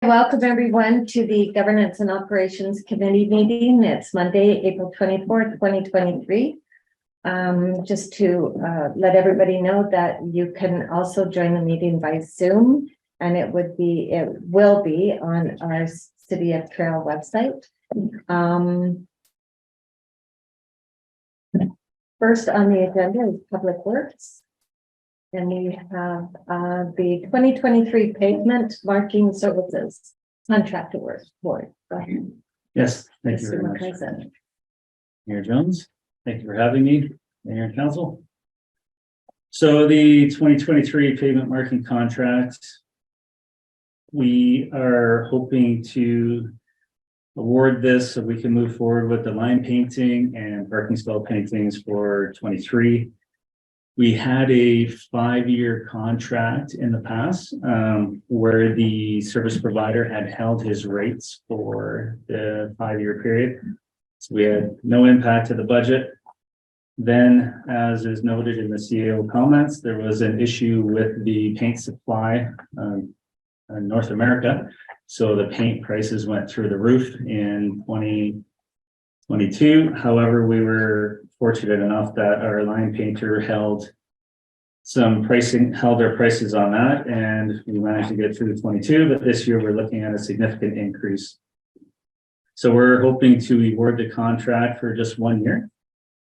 Welcome everyone to the Governance and Operations Committee meeting. It's Monday, April 24th, 2023. Just to let everybody know that you can also join the meeting by Zoom, and it will be on our City of Trail website. First on the agenda is Public Works. And we have the 2023 pavement marking services contract award board. Yes, thank you very much. Mayor Jones, thank you for having me, Mayor and Council. So the 2023 pavement marking contract, we are hoping to award this so we can move forward with the line painting and parking stall paintings for 23. We had a 5-year contract in the past where the service provider had held his rates for the 5-year period. So we had no impact to the budget. Then, as is noted in the CEO comments, there was an issue with the paint supply in North America. So the paint prices went through the roof in 2022. However, we were fortunate enough that our line painter held their prices on that, and we managed to get through the 22, but this year we're looking at a significant increase. So we're hoping to award the contract for just 1 year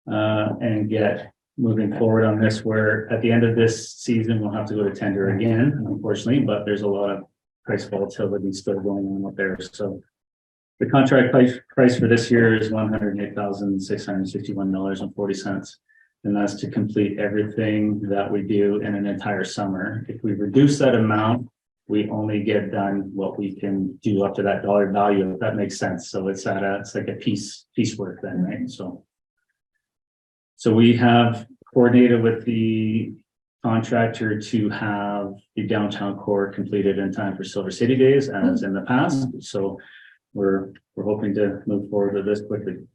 and get moving forward on this, where at the end of this season, we'll have to go to tender again, unfortunately, but there's a lot of price volatility still going on up there. So the contract price for this year is $108,661.40. And that's to complete everything that we do in an entire summer. If we reduce that amount, we only get done what we can do up to that dollar value, if that makes sense. So it's like a piecework then, right? So we have coordinated with the contractor to have the downtown core completed in time for Silver City Days, as in the past. So we're hoping to move forward with this quickly.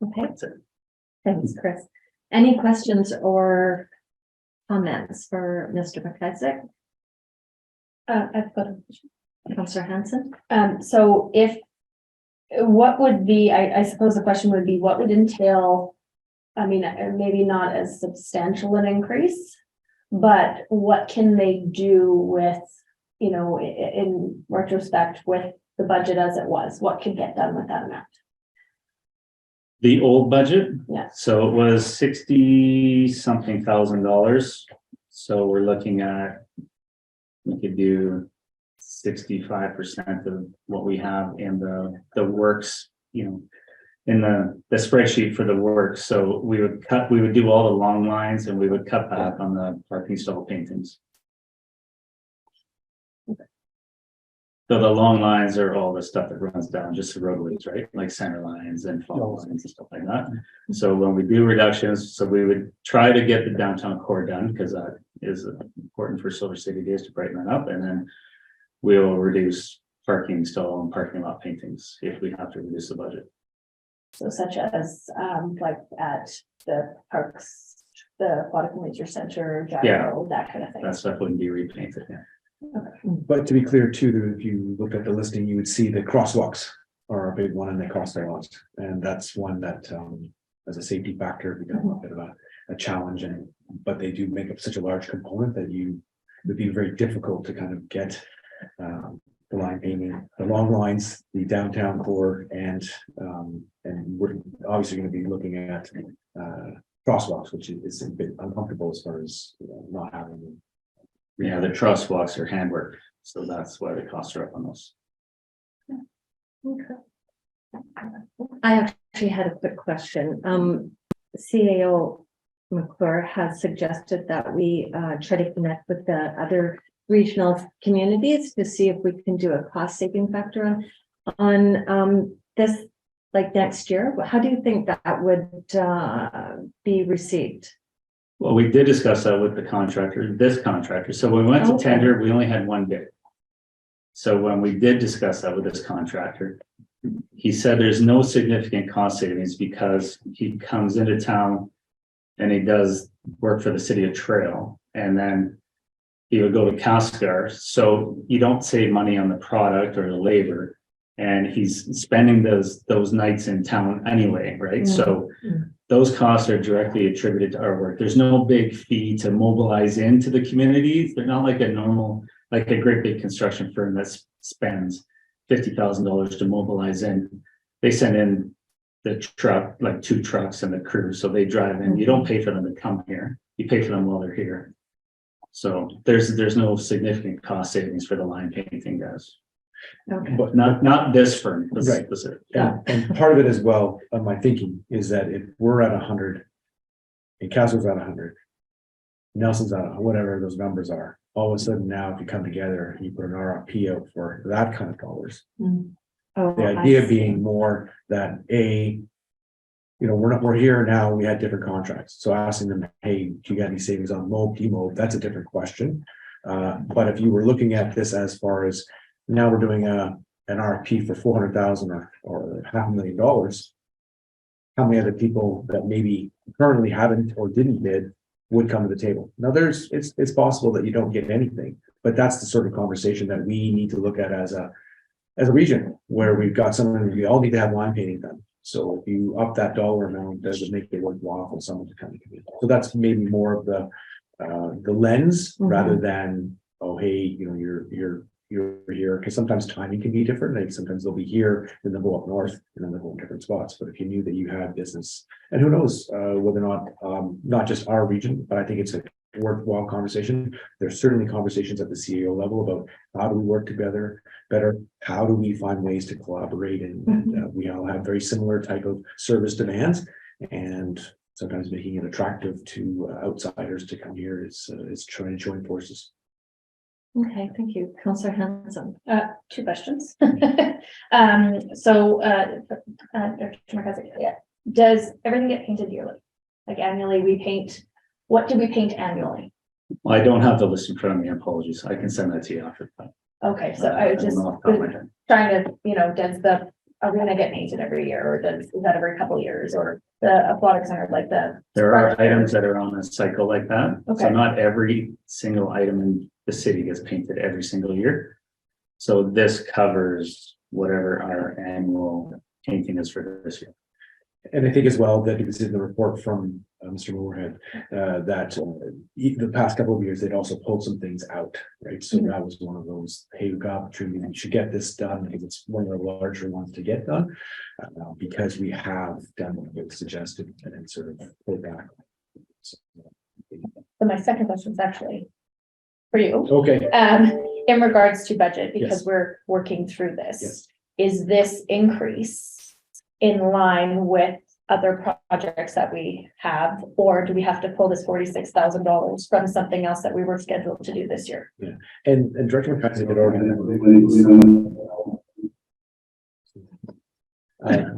Okay, thanks, Chris. Any questions or comments for Mr. McIsaac? I've got a question. Councillor Hanson? So what would be, I suppose the question would be, what would entail, I mean, maybe not as substantial an increase, but what can they do with, you know, in retrospect with the budget as it was? What could get done with that amount? The old budget? Yeah. So it was 60-something thousand dollars. So we're looking at, we could do 65% of what we have in the works, you know, in the spreadsheet for the works. So we would do all the long lines, and we would cut back on the parking stall paintings. So the long lines are all the stuff that runs down just the roadways, right? Like center lines and fall lines and stuff like that. So when we do reductions, so we would try to get the downtown core done, because that is important for Silver City Days to brighten that up. And then we'll reduce parking stall and parking lot paintings if we have to reduce the budget. So such as like at the parks, the Aquatic Nature Center, gyro, that kind of thing. That stuff wouldn't be repainted. Yeah. Okay. But to be clear too, if you look at the listing, you would see the crosswalks are a big one, and they cost a lot. And that's one that, as a safety factor, becomes a bit of a challenge. But they do make up such a large component that it would be very difficult to kind of get the line painting, the long lines, the downtown core, and we're obviously going to be looking at crosswalks, which is a bit uncomfortable as far as not having them. Yeah, the crosswalks are handwork, so that's why the costs are up on those. Okay. I actually had a quick question. CAO McClure has suggested that we try to connect with the other regional communities to see if we can do a cost saving factor on this, like next year. How do you think that would be received? Well, we did discuss that with this contractor. So when we went to tender, we only had one bid. So when we did discuss that with this contractor, he said there's no significant cost savings because he comes into town and he does work for the City of Trail. And then he would go to Cascar, so you don't save money on the product or the labor. And he's spending those nights in town anyway, right? So those costs are directly attributed to our work. There's no big fee to mobilize into the communities. They're not like a normal, like a great big construction firm that spends $50,000 to mobilize in. They send in the truck, like 2 trucks and the crew, so they drive in. You don't pay for them to come here. You pay for them while they're here. So there's no significant cost savings for the line painting guys. Okay. But Not this firm. This Right. specific. And part of it as well, of my thinking is that if we're at 100. And Castle's at 100. Nelson's at whatever those numbers are, all of a sudden now, if you come together, and you put an RFP out for that kind of dollars. Oh, The I idea see. being more that we're here now, we had different contracts, so asking them, hey, do you got any savings on mold, demold, that's a different question. But if you were looking at this as far as, now we're doing an RFP for 400,000 or $500,000. How many other people that maybe currently haven't or didn't bid would come to the table? Now, it's possible that you don't get anything, but that's the sort of conversation that we need to look at as a region, where we've got someone, we all need to have line painting done. So if you up that dollar amount, does it make it worthwhile for someone to come in? So that's maybe more of the lens rather than, oh, hey, you're here, because sometimes timing can be different. Like sometimes they'll be here, then they'll go up north, and then they'll go in different spots. But if you knew that you had business, and who knows whether or not, not just our region, but I think it's a worthwhile conversation. There's certainly conversations at the CAO level about how do we work together better, how do we find ways to collaborate, and we all have very similar type of service demands, and sometimes making it attractive to outsiders to come here is trying to join forces. Okay, thank you. Councillor Hanson. 2 questions. Does everything get painted yearly? Like annually, we paint, what do we paint annually? Well, I don't have the list in front of me, apologies. I can send that to you after. Okay, so I was don't just know off the top of my head. trying to, are we gonna get painted every year, or is that every couple of years, or the aquatic center, like the? There are items that are on a cycle like that. So Okay. not every single item in the city gets painted every single year. So this covers whatever our annual painting is for this year. And I think as well that it was in the report from Mr. Moorhead, that the past couple of years, they'd also pulled some things out, right? So that was one of those, hey, we've got opportunity, we should get this done, because it's one of the larger ones to get done. Because we have done what was suggested and then sort of pulled back. So my second question is actually for you. okay, In regards to budget, because Yes. we're working through this. Yes. Is this increase in line with other projects that we have, or do we have to pull this $46,000 from something else that we were scheduled to do this year? and Director McKenzie had already.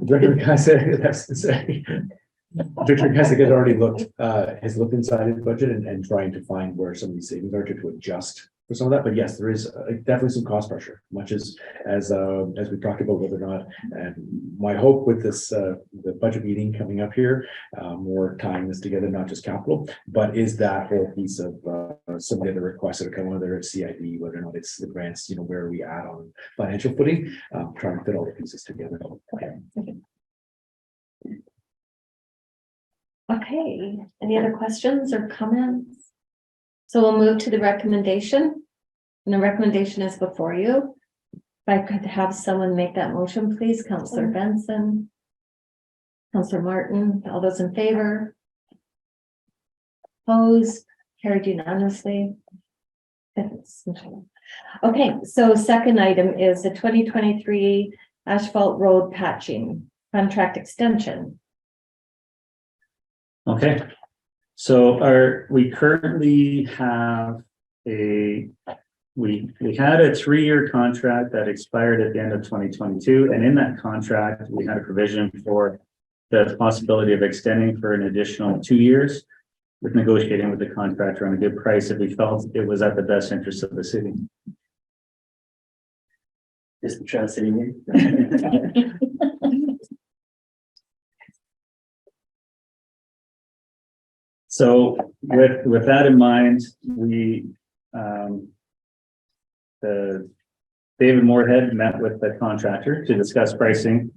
Director McKenzie, that's to say. Director McKenzie had already has looked inside his budget and trying to find where some of these savings are to adjust for some of that. But yes, there is definitely some cost pressure, much as we talked about whether or not. And my hope with this, the budget meeting coming up here, more tying this together, not just capital, but is that whole piece of some of the other requests that are coming, whether it's CIB, whether or not it's the grants, where are we at on financial footing, trying to fit all the pieces together. Okay. Okay, any other questions or comments? So we'll move to the recommendation. And the recommendation is before you. If I could have someone make that motion, please. Councillor Benson. Councillor Martin, all those in favor? Opposed, carried unanimously. Okay, so second item is the 2023 asphalt road patching contract extension. Okay, so we currently have we had a 3-year contract that expired at the end of 2022, and in that contract, we had a provision for the possibility of extending for an additional 2 years with negotiating with the contractor on a good price if we felt it was at the best interest of the city. Just trusting me. So with that in mind, we the David Moorhead met with the contractor to discuss pricing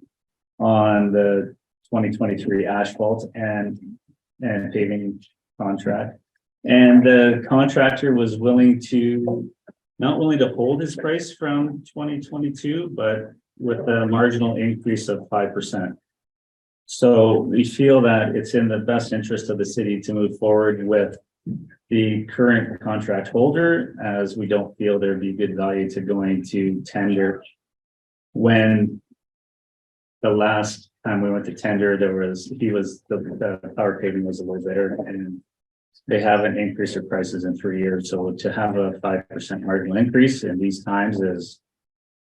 on the 2023 asphalt and paving contract. And the contractor was not willing to hold his price from 2022, but with a marginal increase of 5%. So we feel that it's in the best interest of the city to move forward with the current contract holder, as we don't feel there'd be good value to going to tender. When the last time we went to tender, the power paving was a little better, and they haven't increased their prices in 3 years. So to have a 5% marginal increase in these times is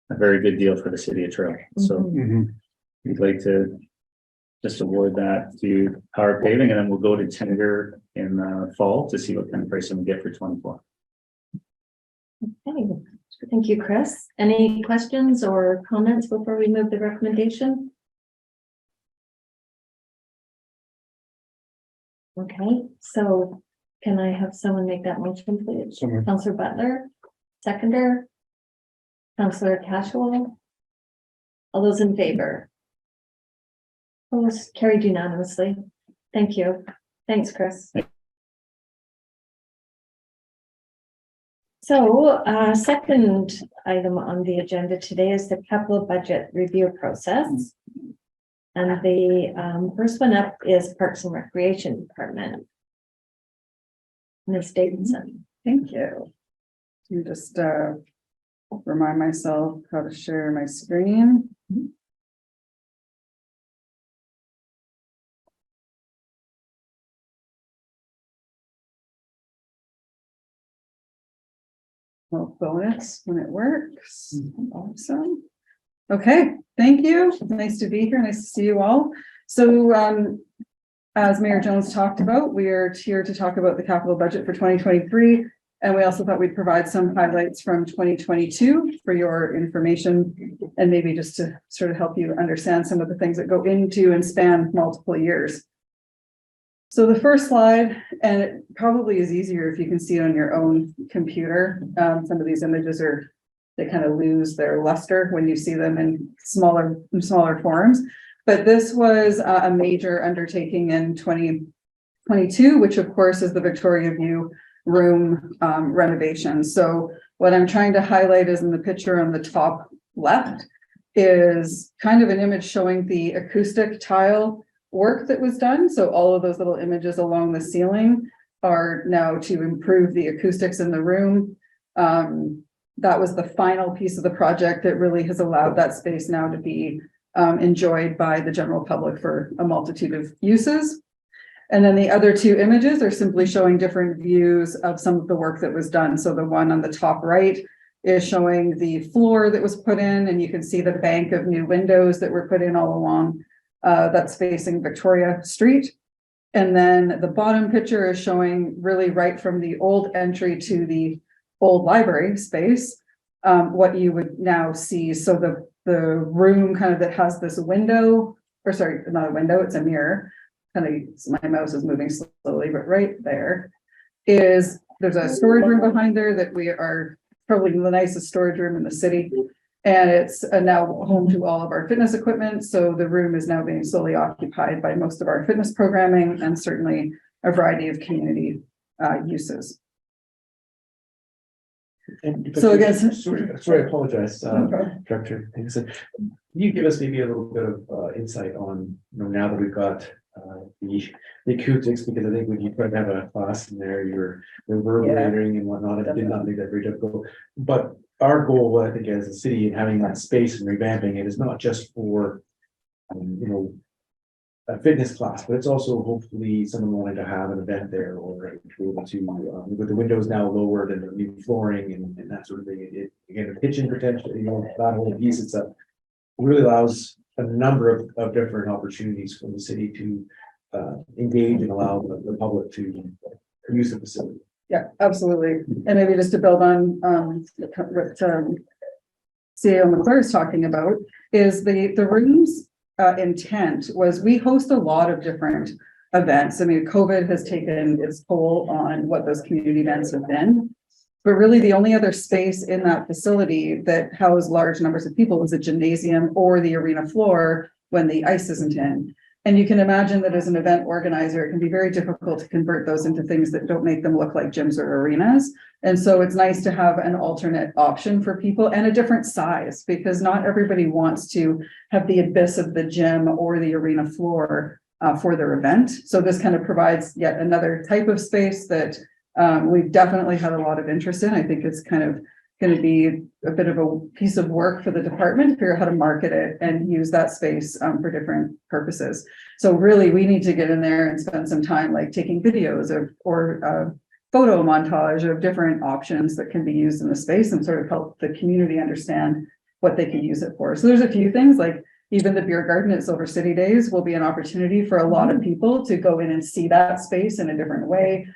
a very good deal for the city of Trail. So we'd like to just award that to power paving, and then we'll go to tender in the fall to see what kind of pricing we get for 24. Okay, thank you, Chris. Any questions or comments before we move the recommendation? Okay, so can I have someone make that motion, please? Councillor Butler, seconder. Councillor Cashwell. All those in favor? Opposed, carried unanimously. Thank you. Thanks, Chris. So, second item on the agenda today is the capital budget review process. And the first one up is Parks and Recreation Department. Ms. Davidson. Thank you. You just remind myself how to share my screen. Well, bonus when it works. Awesome. Okay, thank you. Nice to be here. Nice to see you all. So as Mayor Jones talked about, we are here to talk about the capital budget for 2023. And we also thought we'd provide some highlights from 2022 for your information, and maybe just to sort of help you understand some of the things that go into and span multiple years. So the first slide, and it probably is easier if you can see it on your own computer. Some of these images they kind of lose their luster when you see them in smaller forms. But this was a major undertaking in 2022, which of course is the Victoria View room renovation. So what I'm trying to highlight is in the picture on the top left is kind of an image showing the acoustic tile work that was done. So all of those little images along the ceiling are now to improve the acoustics in the room. That was the final piece of the project that really has allowed that space now to be enjoyed by the general public for a multitude of uses. And then the other two images are simply showing different views of some of the work that was done. So the one on the top right is showing the floor that was put in, and you can see the bank of new windows that were put in all along that's facing Victoria Street. And then the bottom picture is showing really right from the old entry to the old library space, what you would now see. So the room kind of that has this window, or sorry, not a window, it's a mirror. Kind of, my mouse is moving slowly, but right there there's a storage room behind there that we are probably the nicest storage room in the city. And it's now home to all of our fitness equipment. So the room is now being slowly occupied by most of our fitness programming and certainly a variety of community uses. So again, sorry, I apologize, Director. Can you give us maybe a little bit of insight on, now that we've got the acoustics, because I think when you try to have a class in there, you're reverberating and whatnot, it did not make that very difficult. But our goal, I think, as a city and having that space and revamping it is not just for, a fitness class, but it's also hopefully someone wanting to have an event there, or to be able to, with the windows now lowered and the new flooring and that sort of thing. Again, the kitchen potential, that whole piece, it really allows a number of different opportunities for the city to engage and allow the public to use the facility. Yeah, absolutely. And maybe just to build on what CEO McClure is talking about is the rooms intent was we host a lot of different events. I mean, COVID has taken its toll on what those community events have been. But really, the only other space in that facility that housed large numbers of people was a gymnasium or the arena floor when the ice isn't in. And you can imagine that as an event organizer, it can be very difficult to convert those into things that don't make them look like gyms or arenas. And so it's nice to have an alternate option for people and a different size, because not everybody wants to have the abyss of the gym or the arena floor for their event. So this kind of provides yet another type of space that we've definitely had a lot of interest in. I think it's kind of going to be a bit of a piece of work for the department to figure out how to market it and use that space for different purposes. So really, we need to get in there and spend some time like taking videos or photo montage of different options that can be used in the space and sort of help the community understand what they can use it for. So there's a few things like even the beer garden at Silver City Days will be an opportunity for a lot of people to go in and see that space in a different way.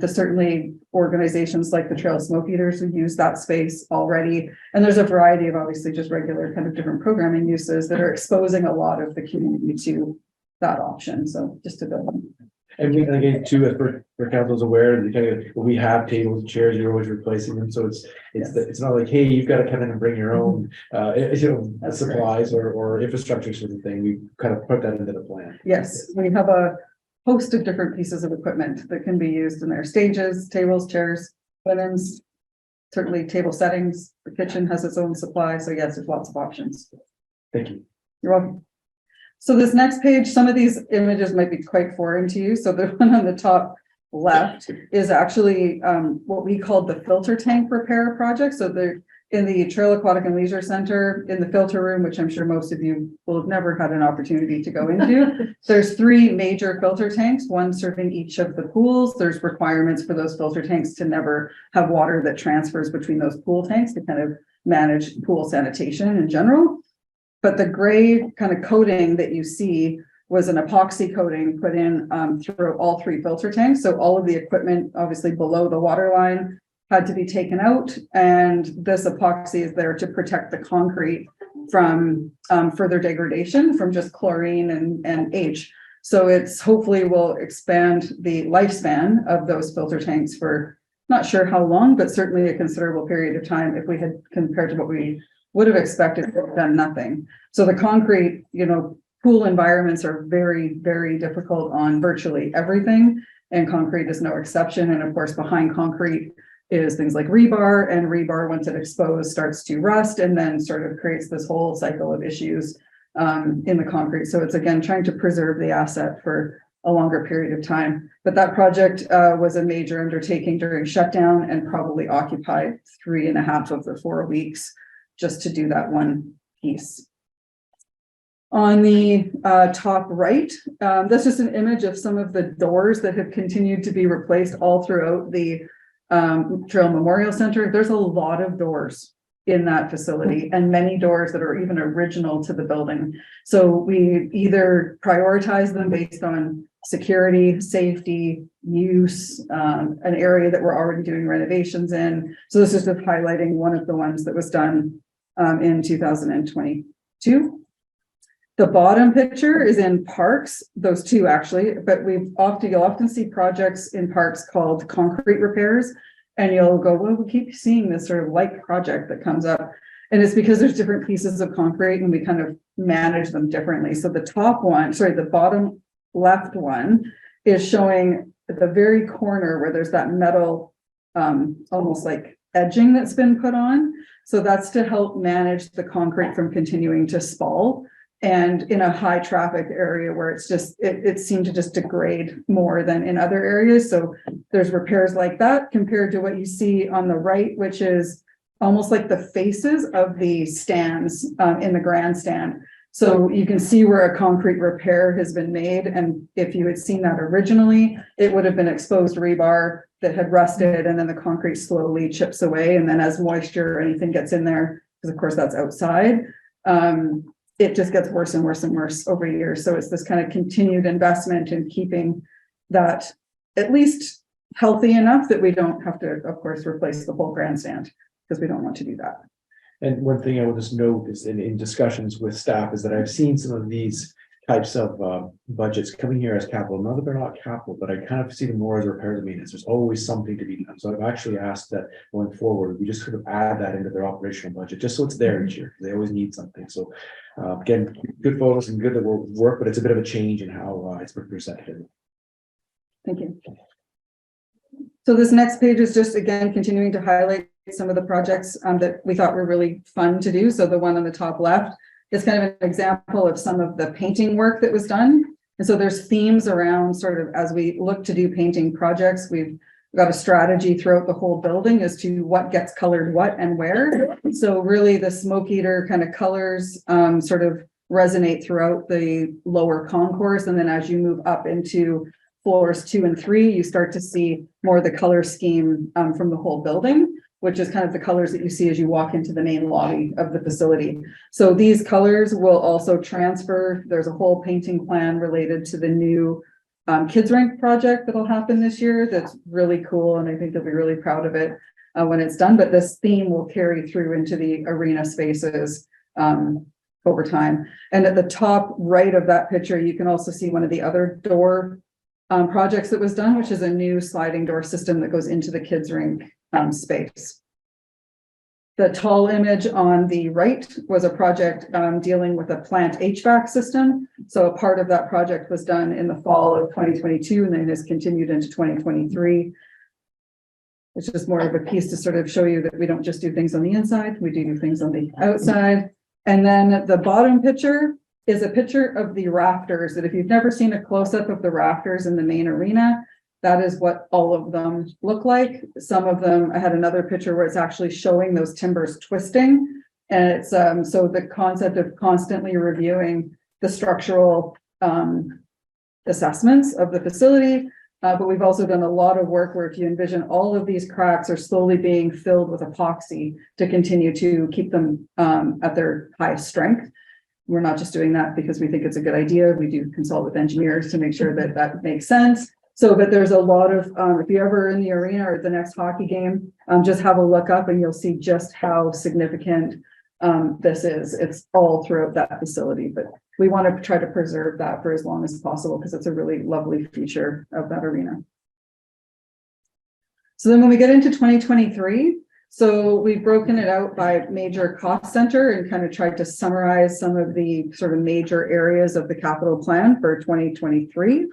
Certainly organizations like the Trail Smoke Eaters who use that space already. And there's a variety of obviously just regular kind of different programming uses that are exposing a lot of the community to that option. So just to build on. And we, again, too, as for council's aware, we have tables and chairs, you're always replacing them, so it's not like, hey, you've got to come in and bring your own, That's supplies or infrastructure sort of thing. We kind of put that into the plan. Yes, we have a host of different pieces of equipment that can be used in their stages, tables, chairs, linens, certainly table settings. The kitchen has its own supply. So yes, there's lots of options. Thank you. You're welcome. So this next page, some of these images might be quite foreign to you. So the one on the top left is actually what we called the filter tank repair project. So they're in the Trail Aquatic and Leisure Center in the filter room, which I'm sure most of you will have never had an opportunity to go into. There's 3 major filter tanks, one serving each of the pools. There's requirements for those filter tanks to never have water that transfers between those pool tanks to kind of manage pool sanitation in general. But the gray kind of coating that you see was an epoxy coating put in through all 3 filter tanks. So all of the equipment, obviously below the water line, had to be taken out. And this epoxy is there to protect the concrete from further degradation from just chlorine and age. So it's hopefully will expand the lifespan of those filter tanks for not sure how long, but certainly a considerable period of time if we had compared to what we would have expected to have done nothing. So the concrete, pool environments are very, very difficult on virtually everything. And concrete is no exception. And of course, behind concrete is things like rebar, and rebar, once it exposed, starts to rust and then sort of creates this whole cycle of issues in the concrete. So it's again trying to preserve the asset for a longer period of time. But that project was a major undertaking during shutdown and probably occupied 3.5 of the 4 weeks just to do that one piece. On the top right, that's just an image of some of the doors that have continued to be replaced all throughout the Trail Memorial Center. There's a lot of doors in that facility and many doors that are even original to the building. So we either prioritize them based on security, safety, use, an area that we're already doing renovations in. So this is just highlighting one of the ones that was done in 2022. The bottom picture is in parks, those 2 actually, but you'll often see projects in parks called concrete repairs, and you'll go, well, we keep seeing this sort of like project that comes up. And it's because there's different pieces of concrete and we kind of manage them differently. So the bottom left one is showing at the very corner where there's that metal, almost like edging that's been put on. So that's to help manage the concrete from continuing to spall. And in a high traffic area where it seemed to just degrade more than in other areas. So there's repairs like that compared to what you see on the right, which is almost like the faces of the stands in the grandstand. So you can see where a concrete repair has been made. And if you had seen that originally, it would have been exposed rebar that had rusted, and then the concrete slowly chips away. And then as moisture or anything gets in there, because of course that's outside, it just gets worse and worse and worse over years. So it's this kind of continued investment in keeping that at least healthy enough that we don't have to, of course, replace the whole grandstand, because we don't want to do that. And one thing I will just note is in discussions with staff is that I've seen some of these types of budgets coming here as capital, not that they're not capital, but I kind of see them more as repairs and maintenance. There's always something to be done. So I've actually asked that going forward, we just sort of add that into their operational budget, just so it's there each year. They always need something. So again, good focus and good that we'll work, but it's a bit of a change in how it's presented. Thank you. So this next page is just again, continuing to highlight some of the projects that we thought were really fun to do. So the one on the top left is kind of an example of some of the painting work that was done. And so there's themes around sort of, as we look to do painting projects, we've got a strategy throughout the whole building as to what gets colored what and where. So really the smoke eater kind of colors sort of resonate throughout the lower concourse. And then as you move up into floors 2 and 3, you start to see more of the color scheme from the whole building, which is kind of the colors that you see as you walk into the main lobby of the facility. So these colors will also transfer. There's a whole painting plan related to the new kids rink project that'll happen this year. That's really cool. And I think they'll be really proud of it when it's done. But this theme will carry through into the arena spaces over time. And at the top right of that picture, you can also see one of the other door projects that was done, which is a new sliding door system that goes into the kids rink space. The tall image on the right was a project dealing with a plant HVAC system. So a part of that project was done in the fall of 2022 and then has continued into 2023. It's just more of a piece to sort of show you that we don't just do things on the inside, we do things on the outside. And then the bottom picture is a picture of the rafters, that if you've never seen a close-up of the rafters in the main arena, that is what all of them look like. Some of them, I had another picture where it's actually showing those timbers twisting. And it's so the concept of constantly reviewing the structural assessments of the facility. But we've also done a lot of work where if you envision all of these cracks are slowly being filled with epoxy to continue to keep them at their highest strength. We're not just doing that because we think it's a good idea. We do consult with engineers to make sure that that makes sense. So, but there's a lot of, if you're ever in the arena or at the next hockey game, just have a look up and you'll see just how significant this is. It's all throughout that facility, but we want to try to preserve that for as long as possible because it's a really lovely feature of that arena. So then when we get into 2023, so we've broken it out by major cost center and kind of tried to summarize some of the sort of major areas of the capital plan for 2023.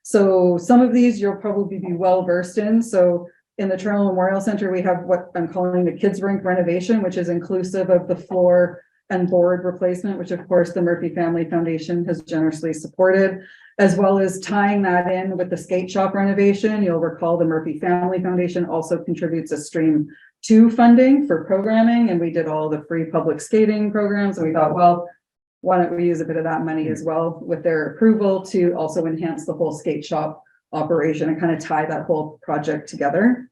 So some of these you'll probably be well versed in. So in the Toronto Memorial Center, we have what I'm calling the kids rink renovation, which is inclusive of the floor and board replacement, which of course the Murphy Family Foundation has generously supported, as well as tying that in with the skate shop renovation. You'll recall the Murphy Family Foundation also contributes a stream 2 funding for programming, and we did all the free public skating programs. And we thought, well, why don't we use a bit of that money as well with their approval to also enhance the whole skate shop operation and kind of tie that whole project together.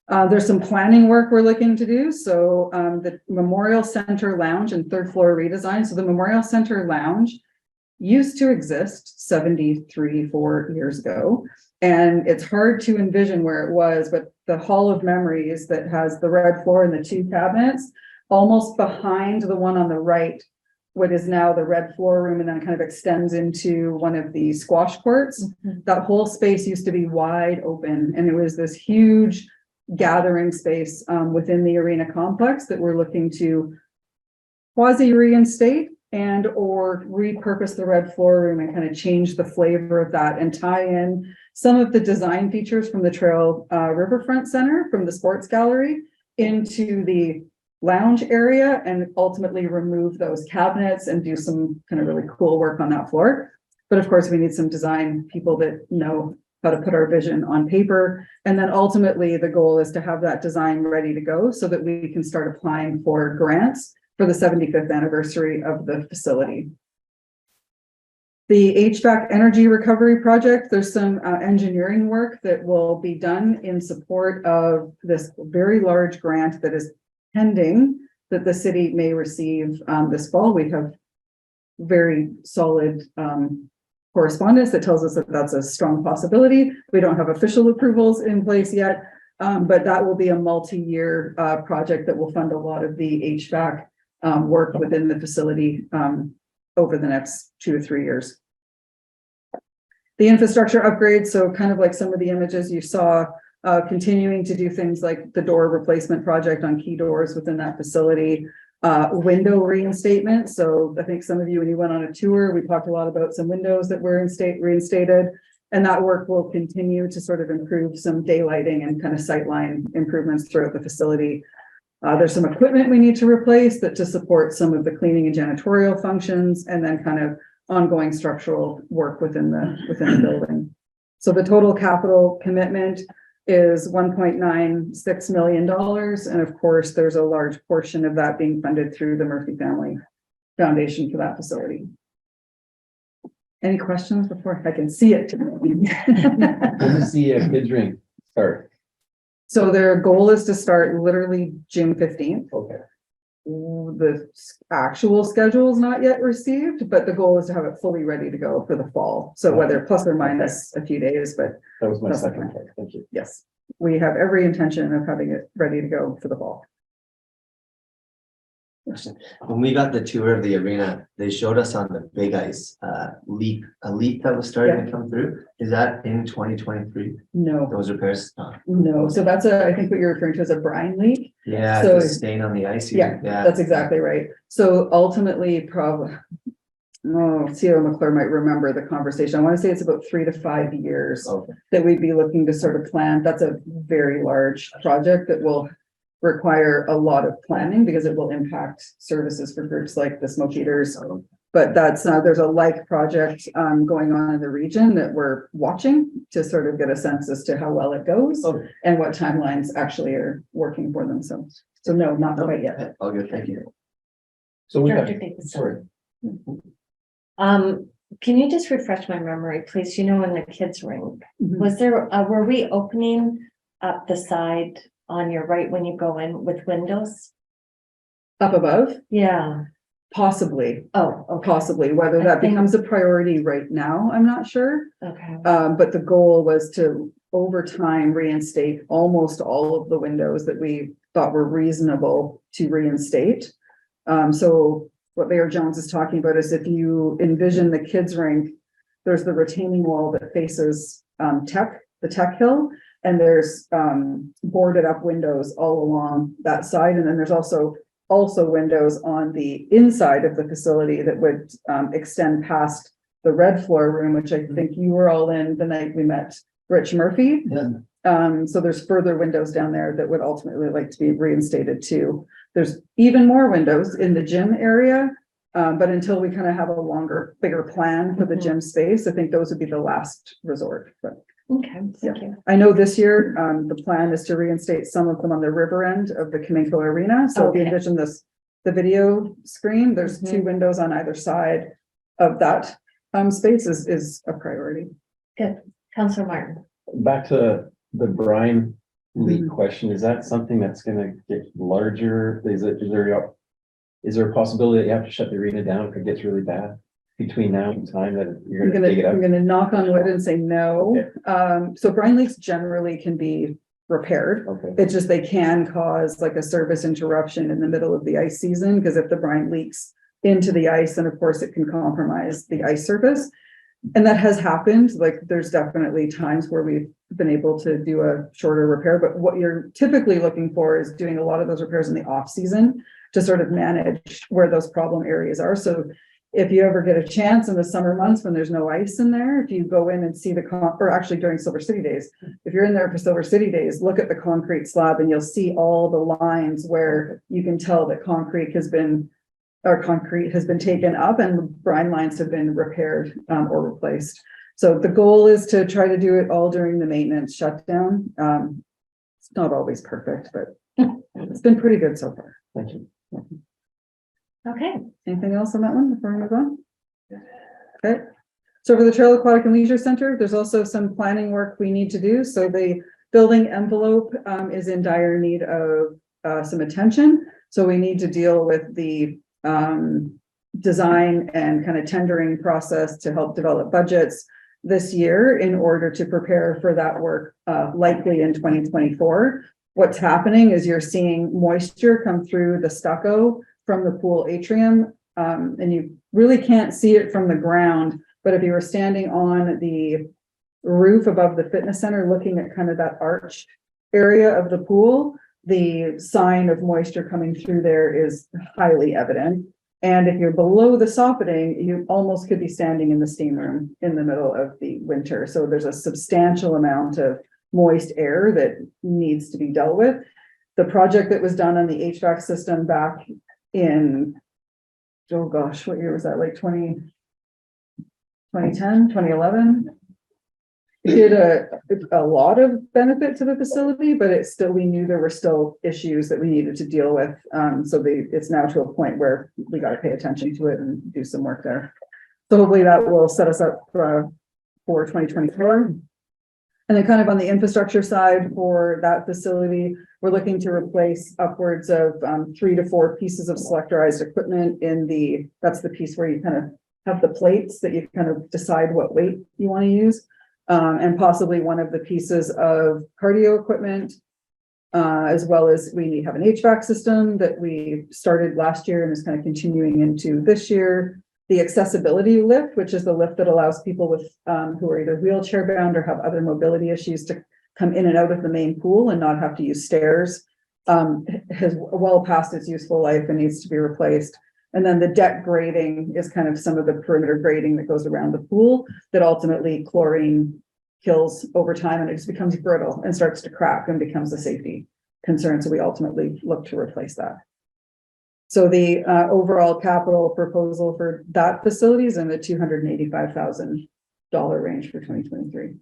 There's some planning work we're looking to do. So the Memorial Center Lounge and 3rd floor redesign. So the Memorial Center Lounge used to exist 4 years ago. And it's hard to envision where it was, but the Hall of Memories that has the red floor and the 2 cabinets, almost behind the one on the right, what is now the red floor room, and then kind of extends into one of the squash courts. That whole space used to be wide open, and it was this huge gathering space within the arena complex that we're looking to quasi reinstate and or repurpose the red floor room and kind of change the flavor of that and tie in some of the design features from the Trail Riverfront Center from the sports gallery into the lounge area and ultimately remove those cabinets and do some kind of really cool work on that floor. But of course, we need some design people that know how to put our vision on paper. And then ultimately the goal is to have that design ready to go so that we can start applying for grants for the 75th anniversary of the facility. The HVAC energy recovery project, there's some engineering work that will be done in support of this very large grant that is pending that the city may receive this fall. We have very solid correspondence that tells us that that's a strong possibility. We don't have official approvals in place yet, but that will be a multi-year project that will fund a lot of the HVAC work within the facility over the next 2 to 3 years. The infrastructure upgrades, so kind of like some of the images you saw, continuing to do things like the door replacement project on key doors within that facility. Window reinstatement. So I think some of you, when you went on a tour, we talked a lot about some windows that were reinstated. And that work will continue to sort of improve some daylighting and kind of sightline improvements throughout the facility. There's some equipment we need to replace that to support some of the cleaning and janitorial functions, and then kind of ongoing structural work within the building. So the total capital commitment is $1.96 million. And of course, there's a large portion of that being funded through the Murphy Family Foundation for that facility. Any questions before I can see it? When does the kids ring start? So their goal is to start literally June 15th. Okay. The actual schedule is not yet received, but the goal is to have it fully ready to go for the fall. So whether plus or minus a few days, but That was my That's second okay. part. Thank you. yes, we have every intention of having it ready to go for the fall. When we got the tour of the arena, they showed us on the big ice, a leak that was starting to come through. Is that in 2023? No, Those repairs? no. So that's I think what you're referring to as a brine leak. Yeah, So- the stain on the ice. Yeah, that's exactly right. So ultimately, probably, CEO McClure might remember the conversation. I want to say it's about 3 to 5 years Okay. that we'd be looking to sort of plan. That's a very large project that will require a lot of planning because it will impact services for groups like the Smoke Eaters. But that's, there's a like project going on in the region that we're watching to sort of get a sense as to how well it goes Okay. and what timelines actually are working for them. So no, not quite yet. All good, thank you. So we got, Dr. Davidson. sorry, Can you just refresh my memory, please? You know, when the kids ring, Mhm. was there, were we opening up the side on your right when you go in with windows? Up above, Yeah. possibly, Oh, okay. possibly, whether I that think- becomes a priority right now, I'm not sure. Okay. But the goal was to, over time, reinstate almost all of the windows that we thought were reasonable to reinstate. So what Mayor Jones is talking about is if you envision the kids' rink, there's the retaining wall that faces the Tech Hill, and there's boarded up windows all along that side, and then there's also windows on the inside of the facility that would extend past the red floor room, which I think you were all in the night we met Rich Murphy. Yeah. So there's further windows down there that would ultimately like to be reinstated too. There's even more windows in the gym area. But until we kind of have a longer, bigger plan for the gym space, I think those would be the last resort. But Okay, thank you. I know this year, the plan is to reinstate some of them on the river end of the Kaminko Arena. So if you Okay. envision the video screen, there's Mhm. 2 windows on either side of that space is a priority. Councillor Martin. back to the brine leak Mhm. question. Is that something that's gonna get larger? Is there a possibility that you have to shut the arena down if it gets really bad between now and time that you're gonna dig it I'm out? gonna knock on wood and say no. Okay. So brine leaks generally can be repaired. Okay, It's just they can cause like a service interruption in the middle of the ice season, because if the brine leaks into the ice, then of course it can compromise the ice surface. And that has happened, like there's definitely times where we've been able to do a shorter repair, but what you're typically looking for is doing a lot of those repairs in the off season to sort of manage where those problem areas are. So if you ever get a chance in the summer months when there's no ice in there, if you go in and see or actually during Silver City Days, if you're in there for Silver City Days, look at the concrete slab and you'll see all the lines where you can tell that concrete has been taken up and brine lines have been repaired or replaced. So the goal is to try to do it all during the maintenance shutdown. It's not always perfect, but it's been pretty good so far. thank you. Okay. Anything else on that one before we move on? Okay, so for the Trail Aquatic and Leisure Center, there's also some planning work we need to do. So the building envelope is in dire need of some attention. So we need to deal with the design and kind of tendering process to help develop budgets this year in order to prepare for that work likely in 2024. What's happening is you're seeing moisture come through the stucco from the pool atrium and you really can't see it from the ground, but if you were standing on the roof above the fitness center, looking at kind of that arch area of the pool, the sign of moisture coming through there is highly evident. And if you're below the soffitting, you almost could be standing in the steam room in the middle of the winter. So there's a substantial amount of moist air that needs to be dealt with. The project that was done on the HVAC system back in, oh gosh, what year was that? Like 2010, 2011? It did a lot of benefit to the facility, but it's still, we knew there were still issues that we needed to deal with. It's now to a point where we got to pay attention to it and do some work there. So hopefully that will set us up for 2024. And then kind of on the infrastructure side for that facility, we're looking to replace upwards of 3 to 4 pieces of selectorized equipment that's the piece where you kind of have the plates that you kind of decide what weight you want to use. And possibly one of the pieces of cardio equipment, as well as we have an HVAC system that we started last year and is kind of continuing into this year. The accessibility lift, which is the lift that allows people with who are either wheelchair bound or have other mobility issues to come in and out of the main pool and not have to use stairs, has well past its useful life and needs to be replaced. And then the deck grading is kind of some of the perimeter grading that goes around the pool that ultimately chlorine kills over time, and it just becomes brittle and starts to crack and becomes a safety concern. So we ultimately look to replace that. So the overall capital proposal for that facility is in the $285,000 range for 2023.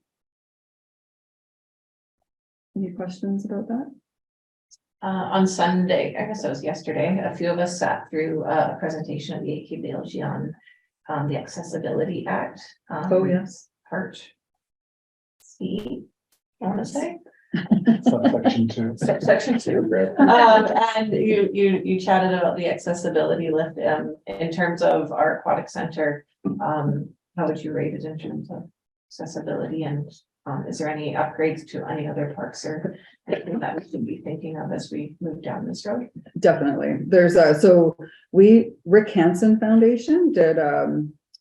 Any questions about that? On Sunday, I guess it was yesterday, a few of us sat through a presentation of the AKBLG on the Accessibility Act. Oh, yes. Part C, I want to say. Section 2. Section 2. And you chatted about the accessibility lift in terms of our aquatic center. How would you rate it in terms of accessibility, and is there any upgrades to any other parks or anything that we should be thinking of as we move down this road? Definitely. There's Rick Hansen Foundation did,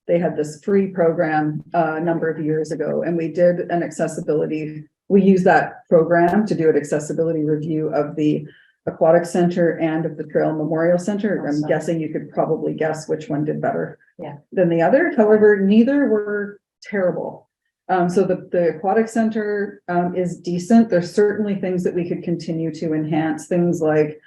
they had this free program a number of years ago, and we did an accessibility. We used that program to do an accessibility review of the aquatic center and of the Trail Memorial Center. Awesome. I'm guessing you could probably guess which one did better than the other. However, neither were terrible. So the aquatic center is decent. There's certainly things that we could continue to enhance, things like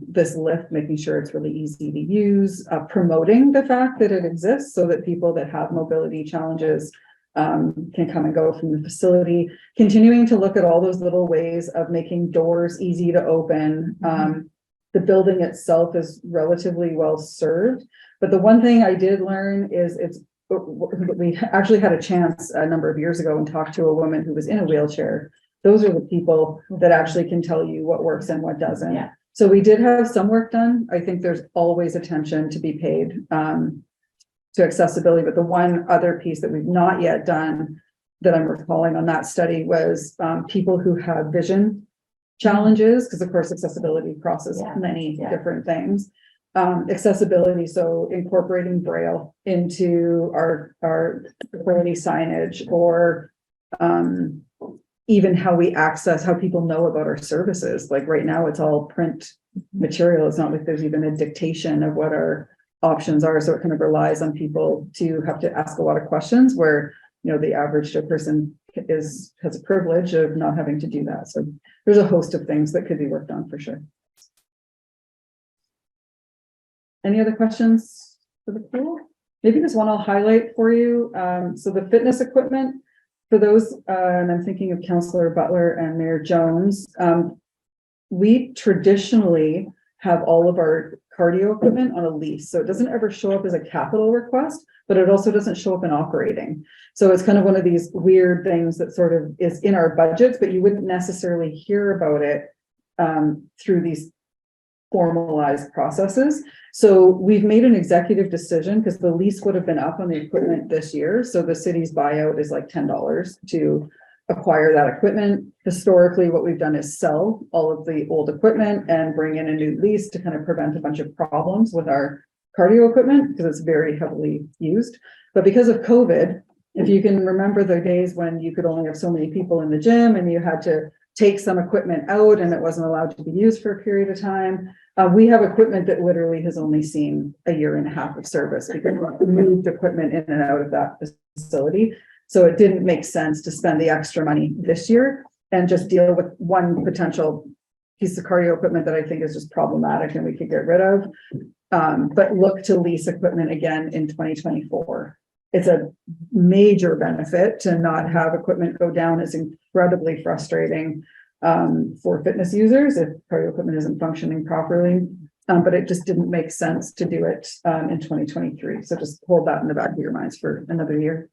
this lift, making sure it's really easy to use, promoting the fact that it exists so that people that have mobility challenges can come and go from the facility, continuing to look at all those little ways of making doors easy to open. The building itself is relatively well served, but the one thing I did learn is we actually had a chance a number of years ago and talked to a woman who was in a wheelchair. Those are the people that actually can tell you what works and what doesn't. Yeah. So we did have some work done. I think there's always attention to be paid to accessibility, but the one other piece that we've not yet done that I'm recalling on that study was people who have vision challenges, because of course accessibility crosses many different things. Accessibility, so incorporating Braille into our facility signage, or even how we access, how people know about our services. Like right now, it's all print material. It's not like there's even a dictation of what our options are. So it kind of relies on people to have to ask a lot of questions, where, you know, the average person has a privilege of not having to do that. So there's a host of things that could be worked on for sure. Any other questions for the pool? Maybe there's one I'll highlight for you. So the fitness equipment for those, and I'm thinking of Councillor Butler and Mayor Jones. We traditionally have all of our cardio equipment on a lease. So it doesn't ever show up as a capital request, but it also doesn't show up in operating. So it's kind of one of these weird things that sort of is in our budgets, but you wouldn't necessarily hear about it through these formalized processes. So we've made an executive decision, because the lease would have been up on the equipment this year. So the city's buyout is like $10 to acquire that equipment. Historically, what we've done is sell all of the old equipment and bring in a new lease to kind of prevent a bunch of problems with our cardio equipment because it's very heavily used. But because of COVID, if you can remember the days when you could only have so many people in the gym and you had to take some equipment out and it wasn't allowed to be used for a period of time. We have equipment that literally has only seen a year and a half of service because we moved equipment in and out of that facility. So it didn't make sense to spend the extra money this year and just deal with one potential piece of cardio equipment that I think is just problematic and we could get rid of. But look to lease equipment again in 2024. It's a major benefit to not have equipment go down. It's incredibly frustrating for fitness users if cardio equipment isn't functioning properly. But it just didn't make sense to do it in 2023. So just hold that in the back of your minds for another year.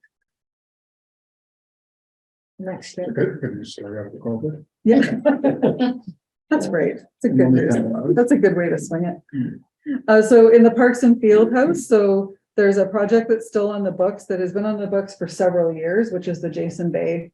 Next year. Yeah. That's great. It's a good way to, that's a good way to swing it. So in the Parks and Field House, so there's a project that's still on the books that has been on the books for several years, which is the Jason Bay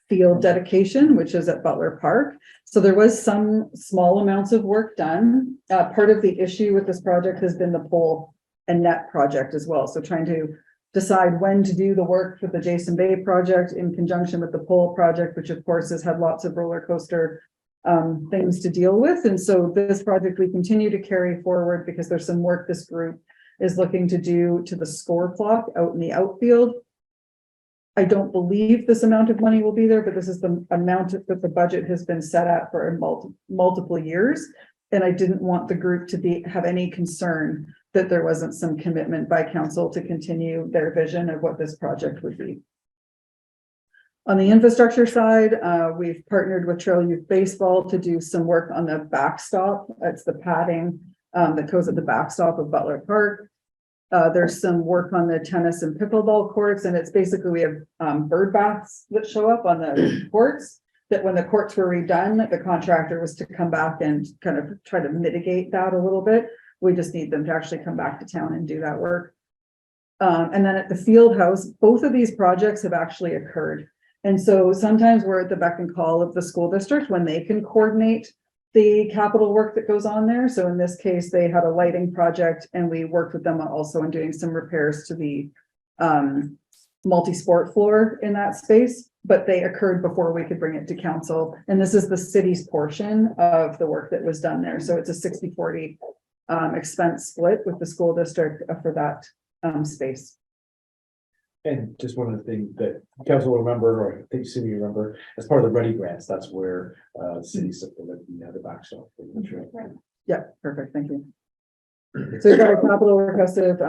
field dedication, which is at Butler Park. So there was some small amounts of work done. Part of the issue with this project has been the pole and net project as well. So trying to decide when to do the work for the Jason Bay project in conjunction with the pole project, which of course has had lots of roller coaster things to deal with. And so this project we continue to carry forward because there's some work this group is looking to do to the score clock out in the outfield. I don't believe this amount of money will be there, but this is the amount that the budget has been set at for multiple years. And I didn't want the group to have any concern that there wasn't some commitment by council to continue their vision of what this project would be. On the infrastructure side, we've partnered with Trail Youth Baseball to do some work on the backstop. It's the padding that goes at the backstop of Butler Park. There's some work on the tennis and pickleball courts, and it's basically we have bird baths that show up on the courts that when the courts were redone, the contractor was to come back and kind of try to mitigate that a little bit. We just need them to actually come back to town and do that work. And then at the field house, both of these projects have actually occurred. And so sometimes we're at the beck and call of the school district when they can coordinate the capital work that goes on there. So in this case, they had a lighting project and we worked with them also in doing some repairs to the multi-sport floor in that space, but they occurred before we could bring it to council. And this is the city's portion of the work that was done there. So it's a 60-40 expense split with the school district for that space. And just one of the things that council will remember, or I think city remember, as part of the Ready grants, that's where the city supported the backstop. Yeah, perfect. Thank you. So we've got a capital request of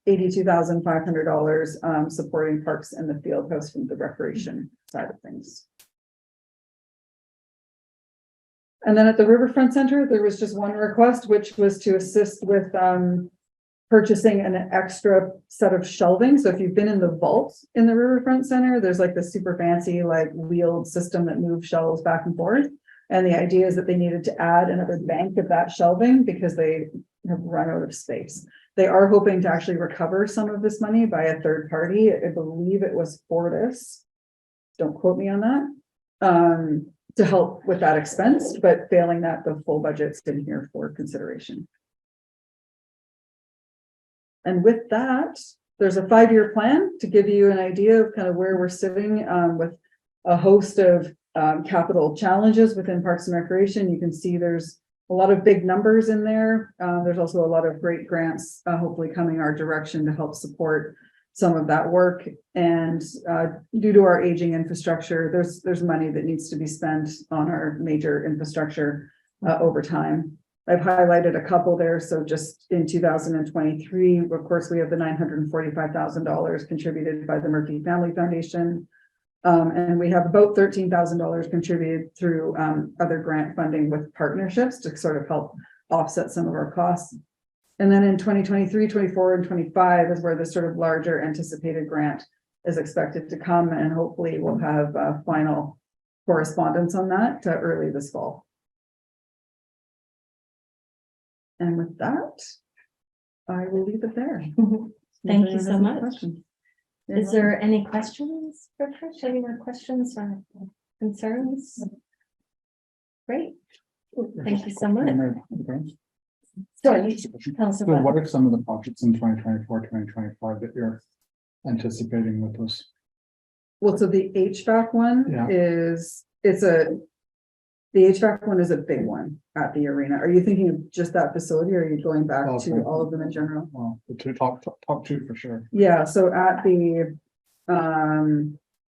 $82,500 supporting parks and the field house from the recreation side of things. And then at the Riverfront Center, there was just one request, which was to assist with purchasing an extra set of shelving. So if you've been in the vault in the Riverfront Center, there's like this super fancy like wheeled system that moves shelves back and forth. And the idea is that they needed to add another bank of that shelving because they have run out of space. They are hoping to actually recover some of this money by a third party. I believe it was Fortis. Don't quote me on that. To help with that expense, but failing that, the full budget's in here for consideration. And with that, there's a 5-year plan to give you an idea of kind of where we're sitting with a host of capital challenges within Parks and Recreation. You can see there's a lot of big numbers in there. There's also a lot of great grants hopefully coming our direction to help support some of that work. And due to our aging infrastructure, there's money that needs to be spent on our major infrastructure over time. I've highlighted a couple there. So just in 2023, of course, we have the $945,000 contributed by the Murphy Family Foundation. And we have about $13,000 contributed through other grant funding with partnerships to sort of help offset some of our costs. And then in 2023, 24, and 25 is where this sort of larger anticipated grant is expected to come. And hopefully we'll have final correspondence on that early this fall. And with that, I will leave it there. Thank you so much. Questions? Is there any questions for Trish? Any more questions or concerns? Great. Thank you so much. Sorry, So Councilor. what are some of the projects in 2024, 2025 that you're anticipating with those? Well, so the HVAC one Yeah. is, the HVAC one is a big one at the arena. Are you thinking of just that facility or are you going back Oh, to okay. all of them in general? Well, the two top two for sure. Yeah, so at the,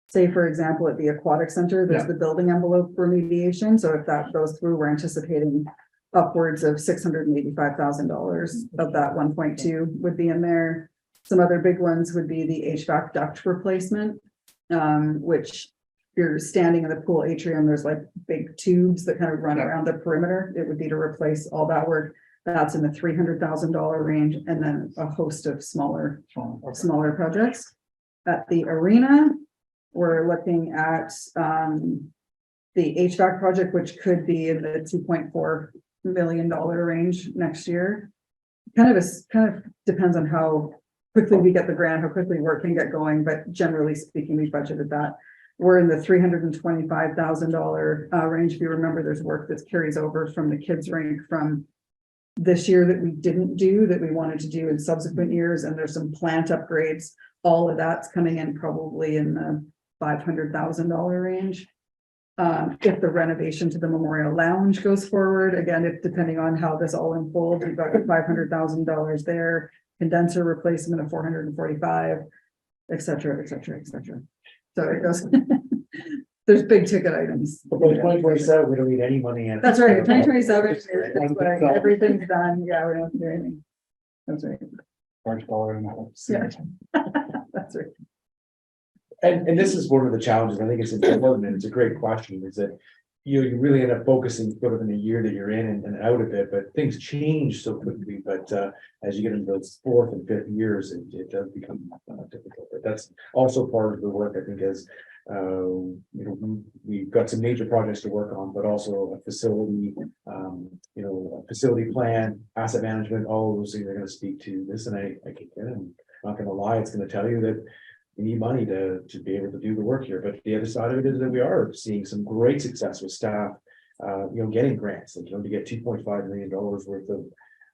say for example, at the aquatic center, there's Yeah. the building envelope remediation. So if that goes through, we're anticipating upwards of $685,000 of that 1.2 would be in there. Some other big ones would be the HVAC duct replacement, which you're standing in the pool atrium, there's like big tubes that kind of run Yeah. around the perimeter. It would be to replace all that work. That's in the $300,000 range, and then a host of smaller projects. At the arena, we're looking at the HVAC project, which could be in the $2.4 million range next year. Kind of depends on how quickly we get the grant, how quickly work can get going, but generally speaking, we budgeted that. We're in the $325,000 range. If you remember, there's work that carries over from the kids rink from this year that we didn't do, that we wanted to do in subsequent years, and there's some plant upgrades. All of that's coming in probably in the $500,000 range. If the renovation to the Memorial Lounge goes forward, again, if depending on how this all unfolds, we've got $500,000 there, condenser replacement of 445, et cetera, et cetera, et cetera. So it goes, there's big ticket items. But by 2027, we don't need any money in. That's right, 2027, that's when everything's done, yeah, we don't have to do anything. That's right, Large dollar and a half. Yeah. that's right. And this is one of the challenges, I think it's important, and it's a great question, is that you really end up focusing sort of in the year that you're in and out of it, but things change so quickly, but as you get into those fourth and fifth years, it does become difficult, but that's also part of the work, I think, as we've got some major projects to work on, but also a facility, a facility plan, asset management, all of those things are gonna speak to this, and I can get it, I'm not gonna lie, it's gonna tell you that we need money to be able to do the work here, but the other side of it is that we are seeing some great success with staff, getting grants, like, to get $2.5 million worth of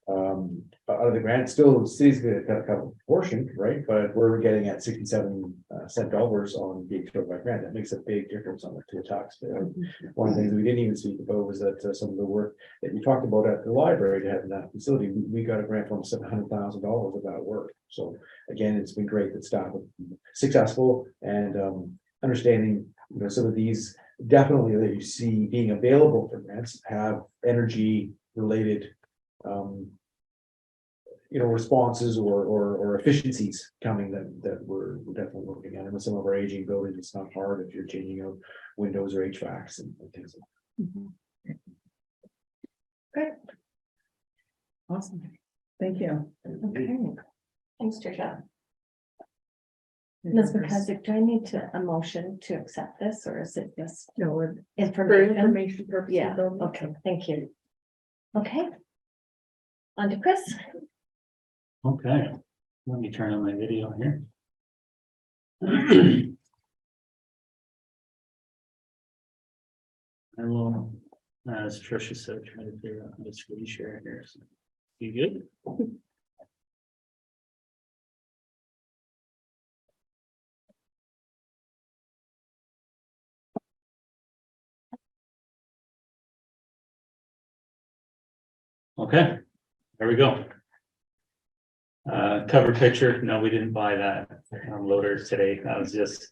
out of the grant. Still, the city's got a portion, right? But we're getting at 67 cent dollars on the HVAC grant. That makes a big difference on the taxpayer. One of the things we didn't even speak about was that some of the work that you talked about at the library to have in that facility, we got a grant from $700,000 of that work. So again, it's been great that staff are successful and understanding, some of these definitely that you see being available for grants have energy related responses or efficiencies coming that we're definitely looking at. And with some of our aging buildings, it's not hard if you're changing out windows or HVACs and things. Great. Awesome. Thank you. Okay, Thanks, Tricia. Ms. McIsaac, do I need a motion to accept this, or is it just No, for information? information purposes. Yeah, only. okay, thank you. Okay. On to Chris. Okay, let me turn on my video here. I will, as Tricia said, try to figure out how to screen share here. So, you good? Okay, there we go. Cover picture. No, we didn't buy that loader today. I was just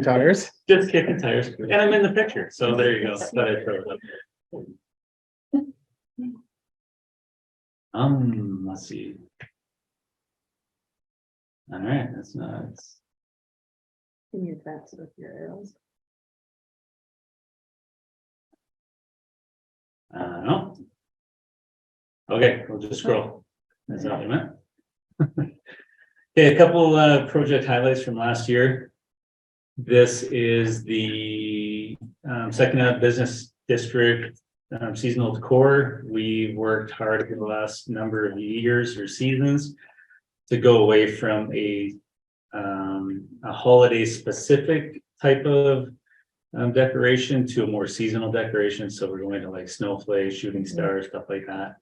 Tires. just kicking tires, and I'm in the picture. So there you go. Thought I'd throw it up. Let's see. All right, that's nuts. Can you advance with your arrows? No. Okay, we'll just scroll. That's all I meant. Okay, a couple project highlights from last year. This is the Second Business District seasonal decor. We worked hard for the last number of years or seasons to go away from a holiday specific type of decoration to a more seasonal decoration. So we're going to like snowflakes, shooting stars, stuff like that.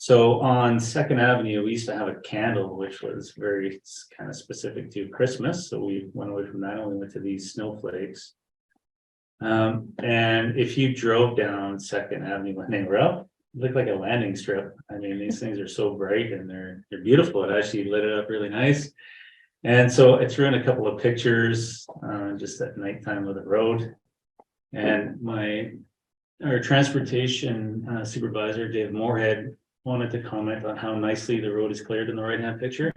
So on Second Avenue, we used to have a candle, which was very kind of specific to Christmas, so we went away from that and we went to these snowflakes. And if you drove down Second Avenue when they were up, it looked like a landing strip. I mean, these things are so bright and they're beautiful. It actually lit it up really nice. And so I threw in a couple of pictures, just at nighttime of the road. And our transportation supervisor, Dave Moorhead, wanted to comment on how nicely the road is cleared in the right-hand picture.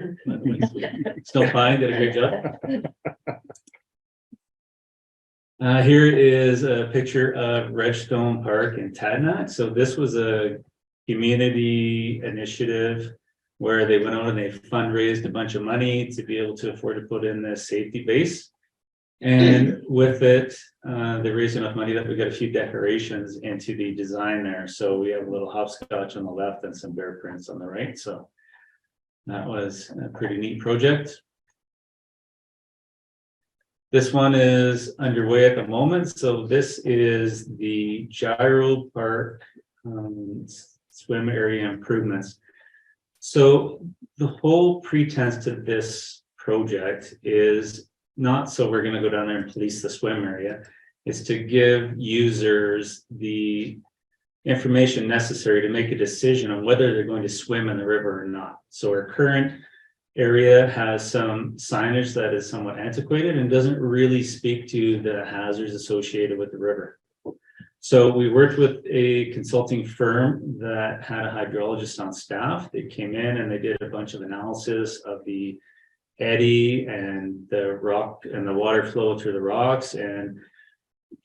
Still fine, did a great job. Here is a picture of Redstone Park in Tadnak. So this was a community initiative where they went out and they fundraised a bunch of money to be able to afford to put in this safety base. And with it, they raised enough money that we got a few decorations into the design there. So we have a little hopscotch on the left and some bear prints on the right. So that was a pretty neat project. This one is underway at the moment. So this is the Gyro Park swim area improvements. So the whole pretense to this project is not so we're going to go down there and police the swim area. It's to give users the information necessary to make a decision on whether they're going to swim in the river or not. So our current area has some signage that is somewhat antiquated and doesn't really speak to the hazards associated with the river. So we worked with a consulting firm that had a hydrologist on staff. They came in and they did a bunch of analysis of the eddy and the rock and the water flow through the rocks and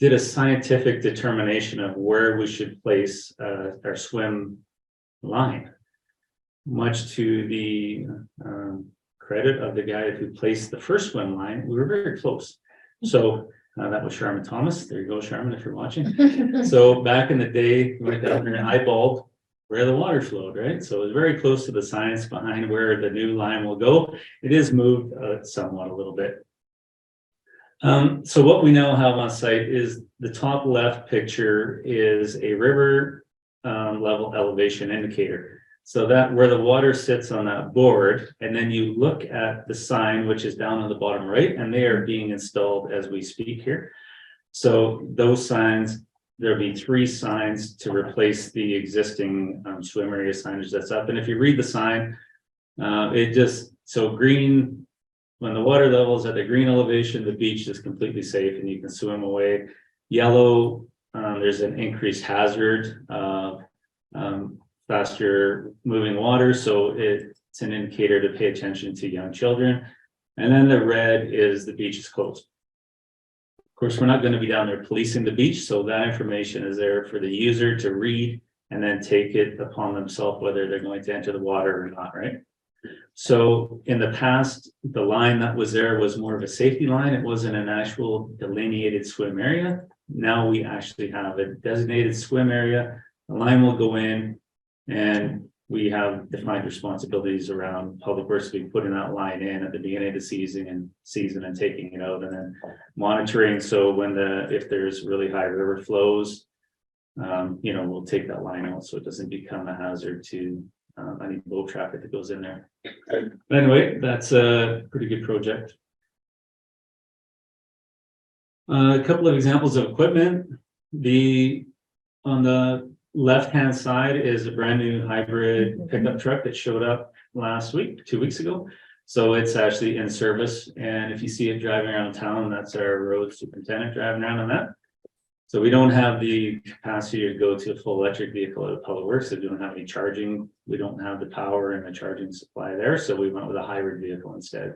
did a scientific determination of where we should place our swim line. Much to the credit of the guy who placed the first swim line, we were very close. So that was Sharman Thomas. There you go, Sharman, if you're watching. So back in the day, we went down there and eyeballed where the water flowed, right? So it was very close to the science behind where the new line will go. It is moved somewhat a little bit. So what we now have on site is the top left picture is a river level elevation indicator. So that where the water sits on that board, and then you look at the sign, which is down on the bottom right, and they are being installed as we speak here. So those signs, there'll be 3 signs to replace the existing swim area signage that's up. And if you read the sign, so green, when the water level is at the green elevation, the beach is completely safe and you can swim away. Yellow, there's an increased hazard of faster moving water. So it's an indicator to pay attention to young children. And then the red is the beach is closed. Of course, we're not going to be down there policing the beach. So that information is there for the user to read and then take it upon themselves, whether they're going to enter the water or not, right? So in the past, the line that was there was more of a safety line. It wasn't an actual delineated swim area. Now we actually have a designated swim area. The line will go in and we have defined responsibilities around public works being putting that line in at the beginning of the season and taking it out and then monitoring. So when if there's really high river flows, we'll take that line out so it doesn't become a hazard to any boat traffic that goes in there. But anyway, that's a pretty good project. A couple of examples of equipment. On the left-hand side is a brand new hybrid pickup truck that showed up last week, 2 weeks ago. So it's actually in service. And if you see it driving around town, that's our road superintendent driving around on that. So we don't have the capacity to go to a full electric vehicle at Public Works. They don't have any charging. We don't have the power and the charging supply there. So we went with a hybrid vehicle instead.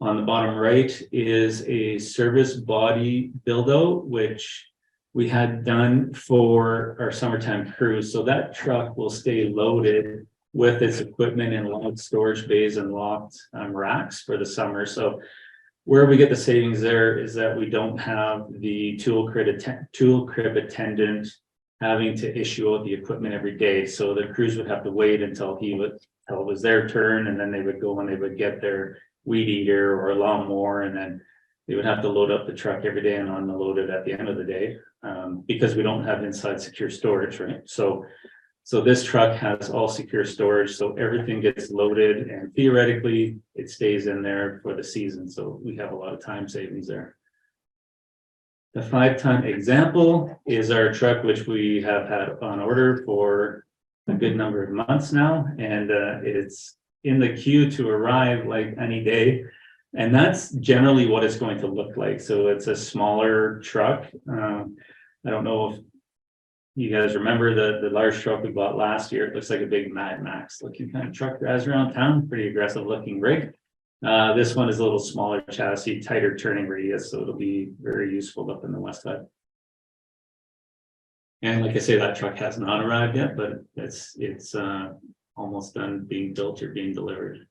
On the bottom right is a service body build out, which we had done for our summertime cruise. So that truck will stay loaded with its equipment in locked storage bays and locked racks for the summer. So where we get the savings there is that we don't have the tool crib attendant having to issue out the equipment every day. So the crews would have to wait until it was their turn, and then they would go and they would get their weed eater or lawnmower, and then they would have to load up the truck every day and unload it at the end of the day, because we don't have inside secure storage, right? So So this truck has all secure storage, so everything gets loaded and theoretically it stays in there for the season. So we have a lot of time savings there. The 5-ton example is our truck, which we have had on order for a good number of months now, and it's in the queue to arrive like any day. And that's generally what it's going to look like. So it's a smaller truck. I don't know if you guys remember the large truck we bought last year. It looks like a big Mad Max looking kind of truck drives around town, pretty aggressive looking rig. This one is a little smaller chassis, tighter turning radius, so it'll be very useful up in the west side. And like I say, that truck has not arrived yet, but it's almost done being built or being delivered.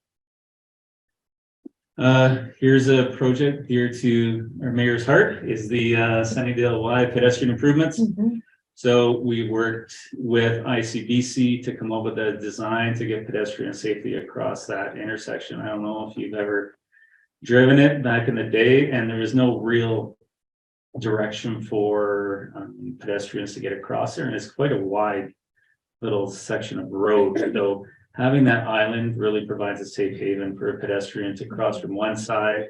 Here's a project dear to our mayor's heart, is the Sunnydale Y pedestrian improvements. So we worked with ICBC to come up with a design to get pedestrian safety across that intersection. I don't know if you've ever driven it back in the day, and there is no real direction for pedestrians to get across there, and it's quite a wide little section of road. So having that island really provides a safe haven for a pedestrian to cross from one side.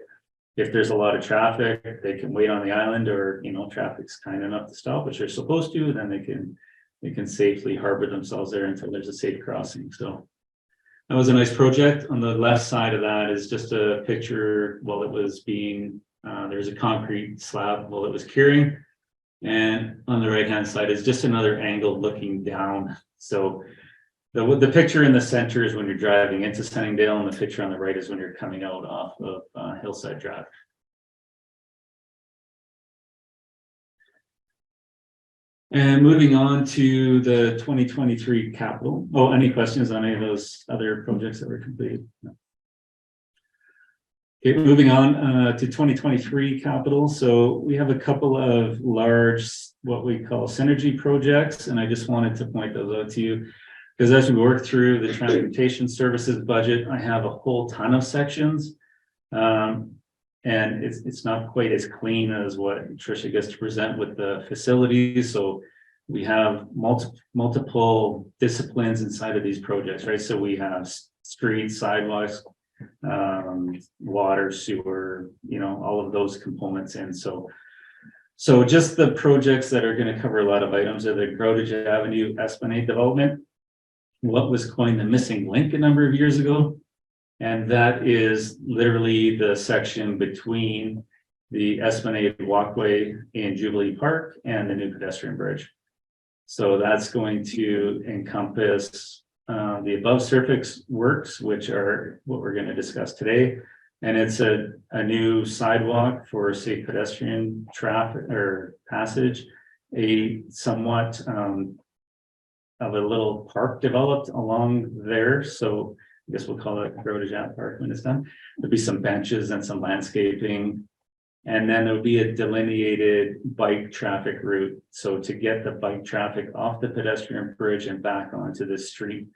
If there's a lot of traffic, they can wait on the island, or, you know, traffic's kind enough to stop, which they're supposed to, then they can safely harbor themselves there until there's a safe crossing. So that was a nice project. On the left side of that is just a picture while it was being, there's a concrete slab while it was curing. And on the right hand side is just another angle looking down. So the picture in the center is when you're driving into Sunningdale, and the picture on the right is when you're coming out off of Hillside Drive. And moving on to the 2023 capital. Oh, any questions on any of those other projects that were completed? No. Okay, moving on to 2023 capital. So we have a couple of large, what we call synergy projects, and I just wanted to point those out to you. Because as we work through the transportation services budget, I have a whole ton of sections. And it's not quite as clean as what Tricia gets to present with the facilities. So we have multiple disciplines inside of these projects, right? So we have streets, sidewalks, water, sewer, you know, all of those components in. So just the projects that are going to cover a lot of items are the Grotage Avenue Esplanade development. What was coined the missing link a number of years ago. And that is literally the section between the Esplanade walkway in Jubilee Park and the new pedestrian bridge. So that's going to encompass the above surface works, which are what we're going to discuss today. And it's a new sidewalk for safe pedestrian traffic or passage, a somewhat of a little park developed along there. So I guess we'll call it Grotage Ave Park when it's done. There'll be some benches and some landscaping. And then there'll be a delineated bike traffic route. So to get the bike traffic off the pedestrian bridge and back onto the street,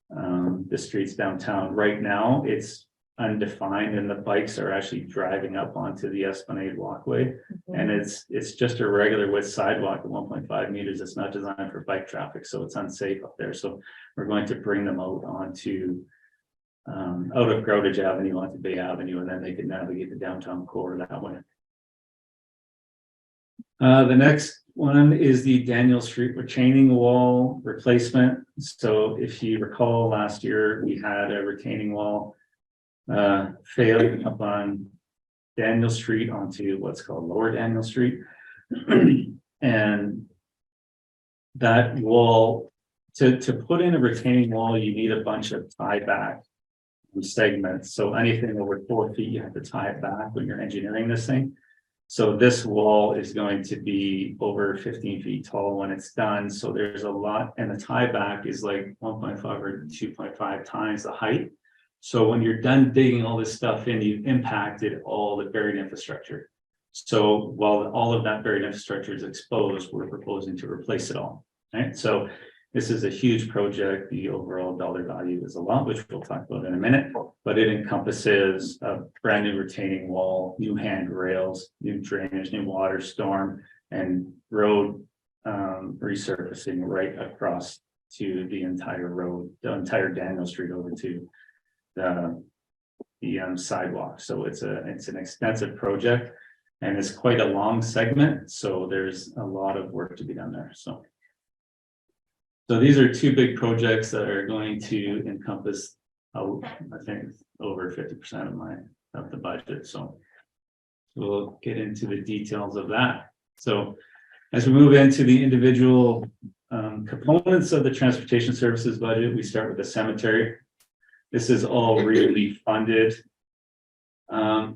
the streets downtown. Right now, it's undefined, and the bikes are actually driving up onto the Esplanade walkway. And it's just a regular width sidewalk at 1.5 meters. It's not designed for bike traffic, so it's unsafe up there. So we're going to bring them out onto out of Grotage Avenue onto Bay Avenue, and then they can navigate the downtown core that way. The next one is the Daniel Street retaining wall replacement. So if you recall, last year we had a retaining wall failed up on Daniel Street onto what's called Lower Daniel Street. And that wall, to put in a retaining wall, you need a bunch of tie back segments. So anything over 4 feet, you have to tie it back when you're engineering this thing. So this wall is going to be over 15 feet tall when it's done. So there's a lot, and the tie back is like 1.5 or 2.5 times the height. So when you're done digging all this stuff in, you've impacted all the buried infrastructure. So while all of that buried infrastructure is exposed, we're proposing to replace it all, right? So this is a huge project. The overall dollar value is a lot, which we'll talk about in a minute, but it encompasses a brand new retaining wall, new handrails, new drainage, new water storm, and road resurfacing right across to the entire road, the entire Daniel Street over to the sidewalk. So it's an extensive project and it's quite a long segment. So there's a lot of work to be done there. So these are two big projects that are going to encompass, I think, over 50% of the budget. So we'll get into the details of that. So as we move into the individual components of the transportation services budget, we start with the cemetery. This is all really funded.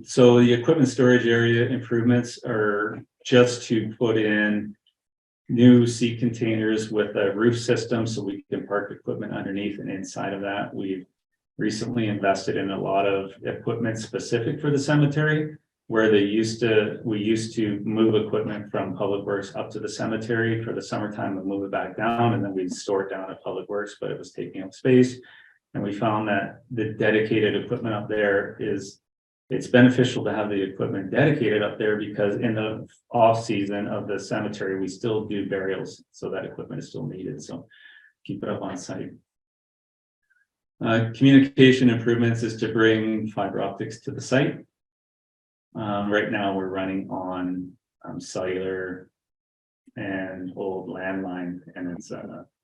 So the equipment storage area improvements are just to put in new seat containers with a roof system so we can park equipment underneath and inside of that. We've recently invested in a lot of equipment specific for the cemetery, where we used to move equipment from Public Works up to the cemetery for the summertime and move it back down, and then we'd store it down at Public Works, but it was taking up space. And we found that the dedicated equipment up there it's beneficial to have the equipment dedicated up there, because in the off season of the cemetery, we still do burials, so that equipment is still needed. So keep it up on site. Communication improvements is to bring fiber optics to the site. Right now we're running on cellular and old landline, and it's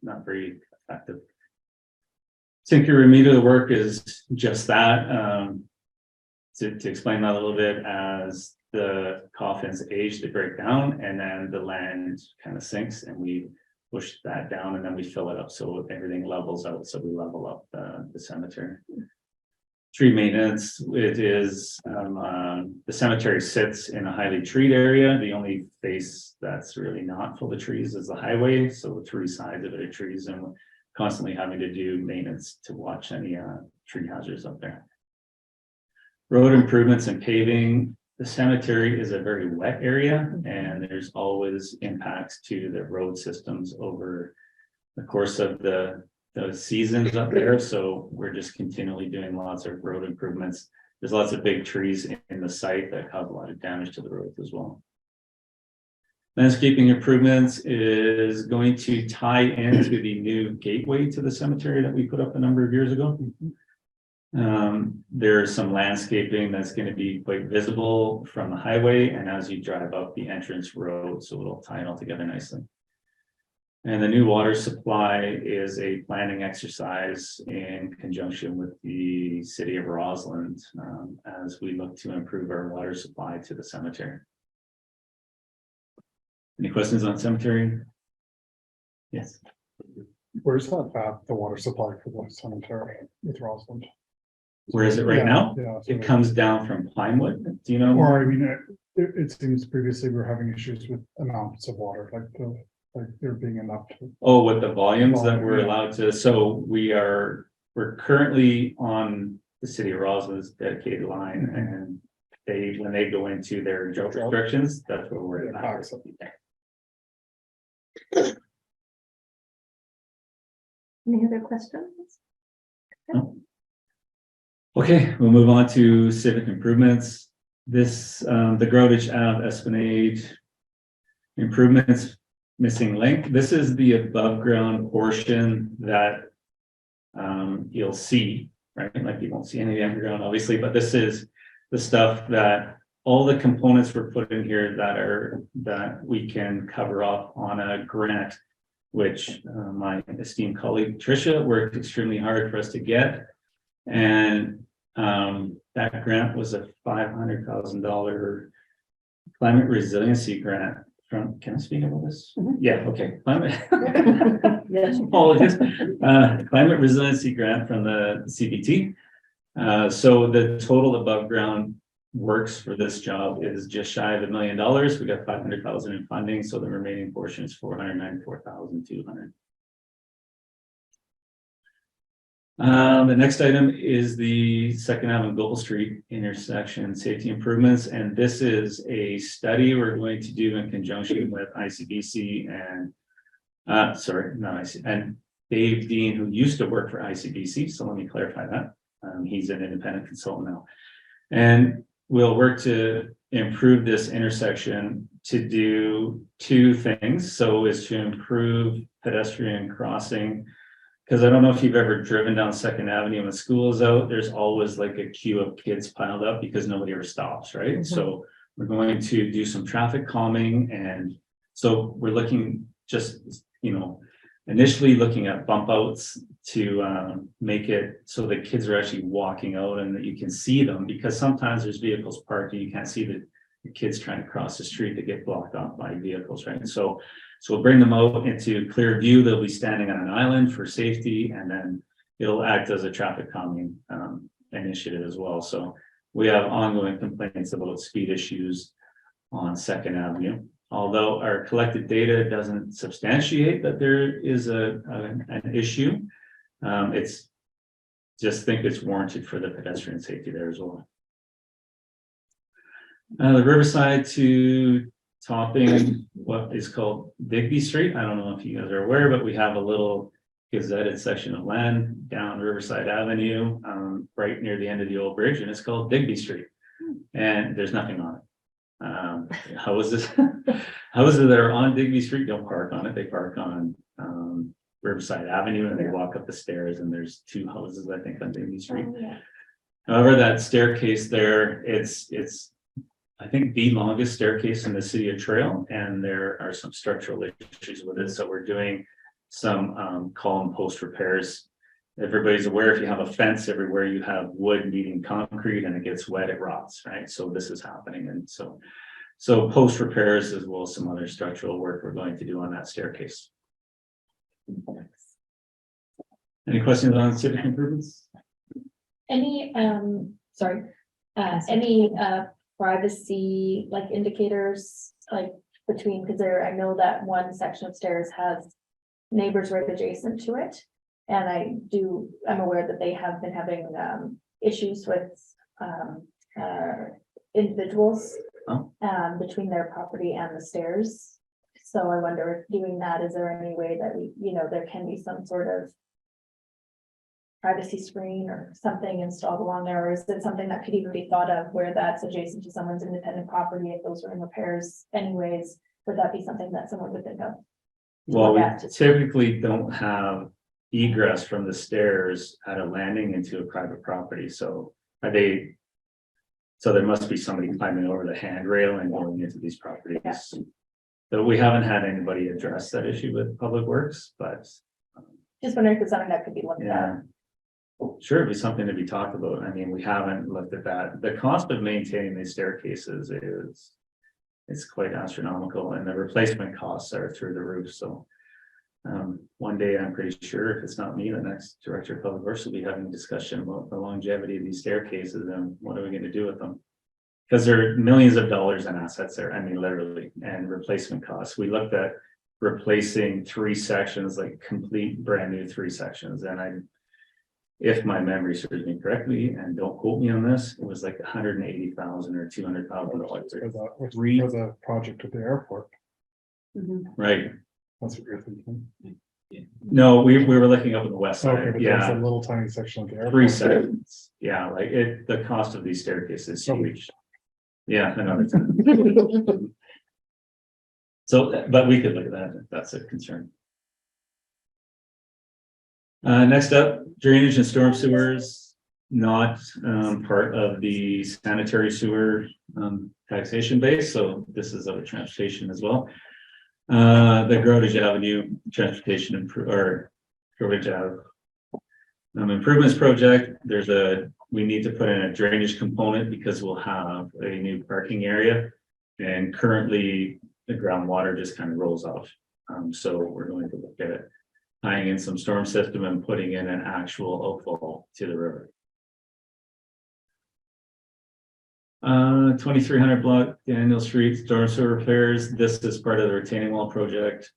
not very effective. Sinker remedial work is just that. To explain that a little bit, as the coffins age, they break down, and then the land kind of sinks, and we push that down, and then we fill it up so everything levels out. So we level up the cemetery. Tree maintenance, it is the cemetery sits in a highly treed area. The only face that's really not full of trees is the highway. So 3 sides of it are trees, and we're constantly having to do maintenance to watch any tree hazards up there. Road improvements and paving. The cemetery is a very wet area, and there's always impacts to the road systems over the course of the seasons up there. So we're just continually doing lots of road improvements. There's lots of big trees in the site that cause a lot of damage to the roads as well. Landscaping improvements is going to tie into the new gateway to the cemetery that we put up a number of years ago. There's some landscaping that's going to be quite visible from the highway and as you drive up the entrance road, so it'll tie it all together nicely. And the new water supply is a planning exercise in conjunction with the city of Roslyn, as we look to improve our water supply to the cemetery. Any questions on cemetery? Yes. Where's that at, the water supply for the cemetery with Roslyn? Where is it right Yeah, now? yeah, It comes down from Pinewood. Do you know? Or I mean, it seems previously we were having issues with amounts of water, like there being enough to. Oh, with the volumes that we're Yeah. allowed to, so we're currently on the city of Roslyn's dedicated line, and when they go into their drought restrictions, that's where we're Yeah, at. access. Any other questions? Okay, we'll move on to civic improvements. This, the Grovich Ave Esplanade improvements missing link. This is the above ground portion that you'll see, right? Like you won't see any of the underground, obviously, but this is the stuff that all the components were put in here that we can cover off on a grant, which my esteemed colleague Tricia worked extremely hard for us to get. And that grant was a $500,000 climate resiliency grant from, can I speak about this? Yeah, okay. Yes. Apologies. Climate resiliency grant from the CBT. So the total above ground works for this job is just shy of $1 million. We got 500,000 in funding, so the remaining portion is 494,200. The next item is the Second Avenue Global Street intersection safety improvements, and this is a study we're going to do in conjunction with ICBC and and Dave Dean, who used to work for ICBC. So let me clarify that. He's an independent consultant now, and we'll work to improve this intersection to do 2 things. So is to improve pedestrian crossing Because I don't know if you've ever driven down Second Avenue when school is out, there's always like a queue of kids piled up because nobody ever stops, right? Mhm. So we're going to do some traffic calming, and so we're looking just, initially looking at bump outs to make it so that kids are actually walking out and that you can see them, because sometimes there's vehicles parked and you can't see the kids trying to cross the street that get blocked off by vehicles, right? So we'll bring them out into clear view. They'll be standing on an island for safety, and then it'll act as a traffic calming initiative as well. So we have ongoing complaints about speed issues on Second Avenue. Although our collected data doesn't substantiate that there is an issue, it's just think it's warranted for the pedestrian safety there as well. The Riverside to topping what is called Digby Street. I don't know if you guys are aware, but we have a little gazetted section of land down Riverside Avenue, right near the end of the old bridge, and it's called Digby Street. And there's nothing on it. How is this? How is it that are on Digby Street don't park on it? They park on Riverside Avenue, and they walk up the stairs, and there's 2 houses, I think, on Digby Street. Oh, yeah. However, that staircase there, it's I think the longest staircase in the city of Trail, and there are some structural issues with it. So we're doing some column post repairs. Everybody's aware, if you have a fence everywhere, you have wood meeting concrete and it gets wet, it rots, right? So this is happening. And so post repairs as well as some other structural work we're going to do on that staircase. Any questions on civic improvements? Any, any privacy like indicators, like between, because there, I know that one section of stairs has neighbors right adjacent to it. And I'm aware that they have been having issues with individuals Oh. between their property and the stairs. So I wonder if doing that, is there any way that there can be some sort of privacy screen or something installed along there, or is it something that could even be thought of where that's adjacent to someone's independent property, if those are in repairs anyways, would that be something that someone would think of? Well, we Yeah. typically don't have egress from the stairs at a landing into a private property, so there must be somebody climbing over the handrail and going into these properties. So we haven't had anybody address that issue with Public Works, but Just wondering if it's something that could be looked at. yeah. Sure, it'd be something to be talked about. I mean, we haven't looked at that. The cost of maintaining these staircases it's quite astronomical, and the replacement costs are through the roof, so. One day, I'm pretty sure if it's not me, the next director of public works will be having a discussion about the longevity of these staircases and what are we gonna do with them? Because there are millions of dollars in assets there, I mean, literally, and replacement costs. We looked at replacing 3 sections, like complete brand new 3 sections, and if my memory serves me correctly, and don't quote me on this, it was like $180,000 or $200,000. For the project at the airport, Right, that's what you're thinking. no, we were looking up on the west Okay, side, but there's a yeah, little tiny section of the airport. 3 seconds, yeah, like the cost of these staircases is huge. Yeah, another time. So, but we could look at that, if that's a concern. Next up, drainage and storm sewers, not part of the sanitary sewer taxation base, so this is of a transportation as well. The Grotage Avenue Transportation Grotage Ave improvements project, we need to put in a drainage component because we'll have a new parking area. And currently the groundwater just kind of rolls off. So we're going to look at it, tying in some storm system and putting in an actual outfall to the river. 2300 block Daniel Street storm sewer repairs. This is part of the retaining wall project.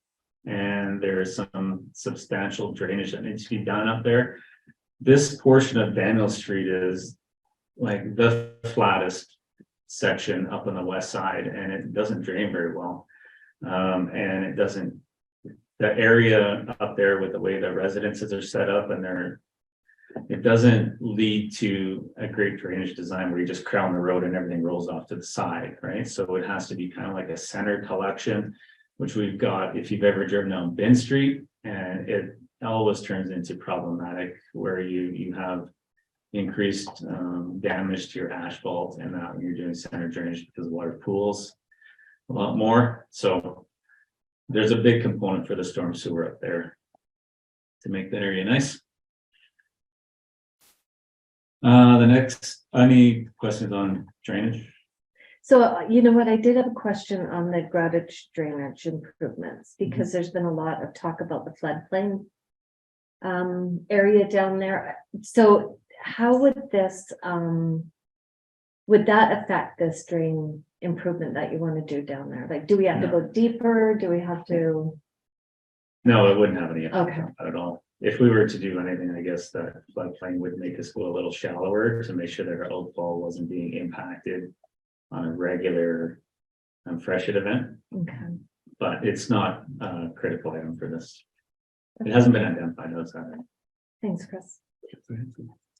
And there's some substantial drainage that needs to be done up there. This portion of Daniel Street is like the flattest section up on the west side, and it doesn't drain very well. And it doesn't, the area up there with the way the residences are set up and it doesn't lead to a great drainage design where you just crown the road and everything rolls off to the side, right? So it has to be kind of like a center collection, which we've got, if you've ever driven down Bin Street, and always turns into problematic where you have increased damage to your asphalt and that when you're doing center drainage because water pools a lot more. So there's a big component for the storm sewer up there to make that area nice. The next, any questions on drainage? So, you know what, I did have a question on the groutage drainage improvements, because there's been a lot of talk about the floodplain area down there. So how would this, would that affect this drain improvement that you want to do down there? Like, do we have to go deeper? Do we have to? No, it wouldn't have any effect Okay. on that at all. If we were to do anything, I guess that floodplain would make us go a little shallower to make sure that our outfall wasn't being impacted on a regular freshet event, Okay. but it's not a critical item for this. It hasn't been identified outside. Thanks, Chris.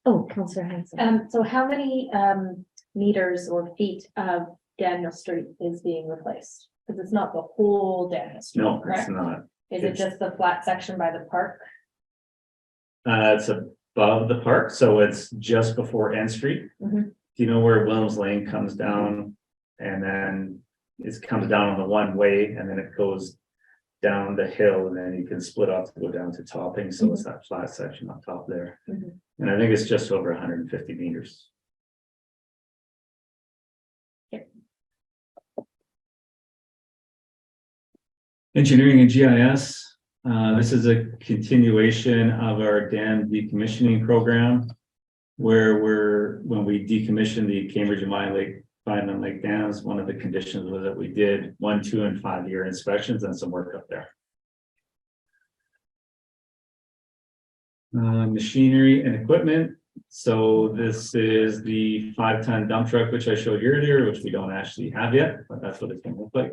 Oh, Councillor Hanson. So how many meters or feet of Daniel Street is being replaced? Because it's not the whole Daniel Street, No, it's correct? not. Is it just the flat section by the park? It's above the park, so it's just before N Street. Mhm. Do you know where Williams Lane comes down? And then it comes down on the one way and then it goes down the hill and then you can split off to go down to topping. So it's that flat section up top there. Mhm. And I think it's just over 150 meters. Engineering and GIS. This is a continuation of our dam decommissioning program. Where when we decommissioned the Cambridge and Vineland Lake dams, one of the conditions was that we did 1, 2, and 5 year inspections and some work up there. Machinery and equipment. So this is the 5-ton dump truck, which I showed you earlier, which we don't actually have yet, but that's what it's gonna look like.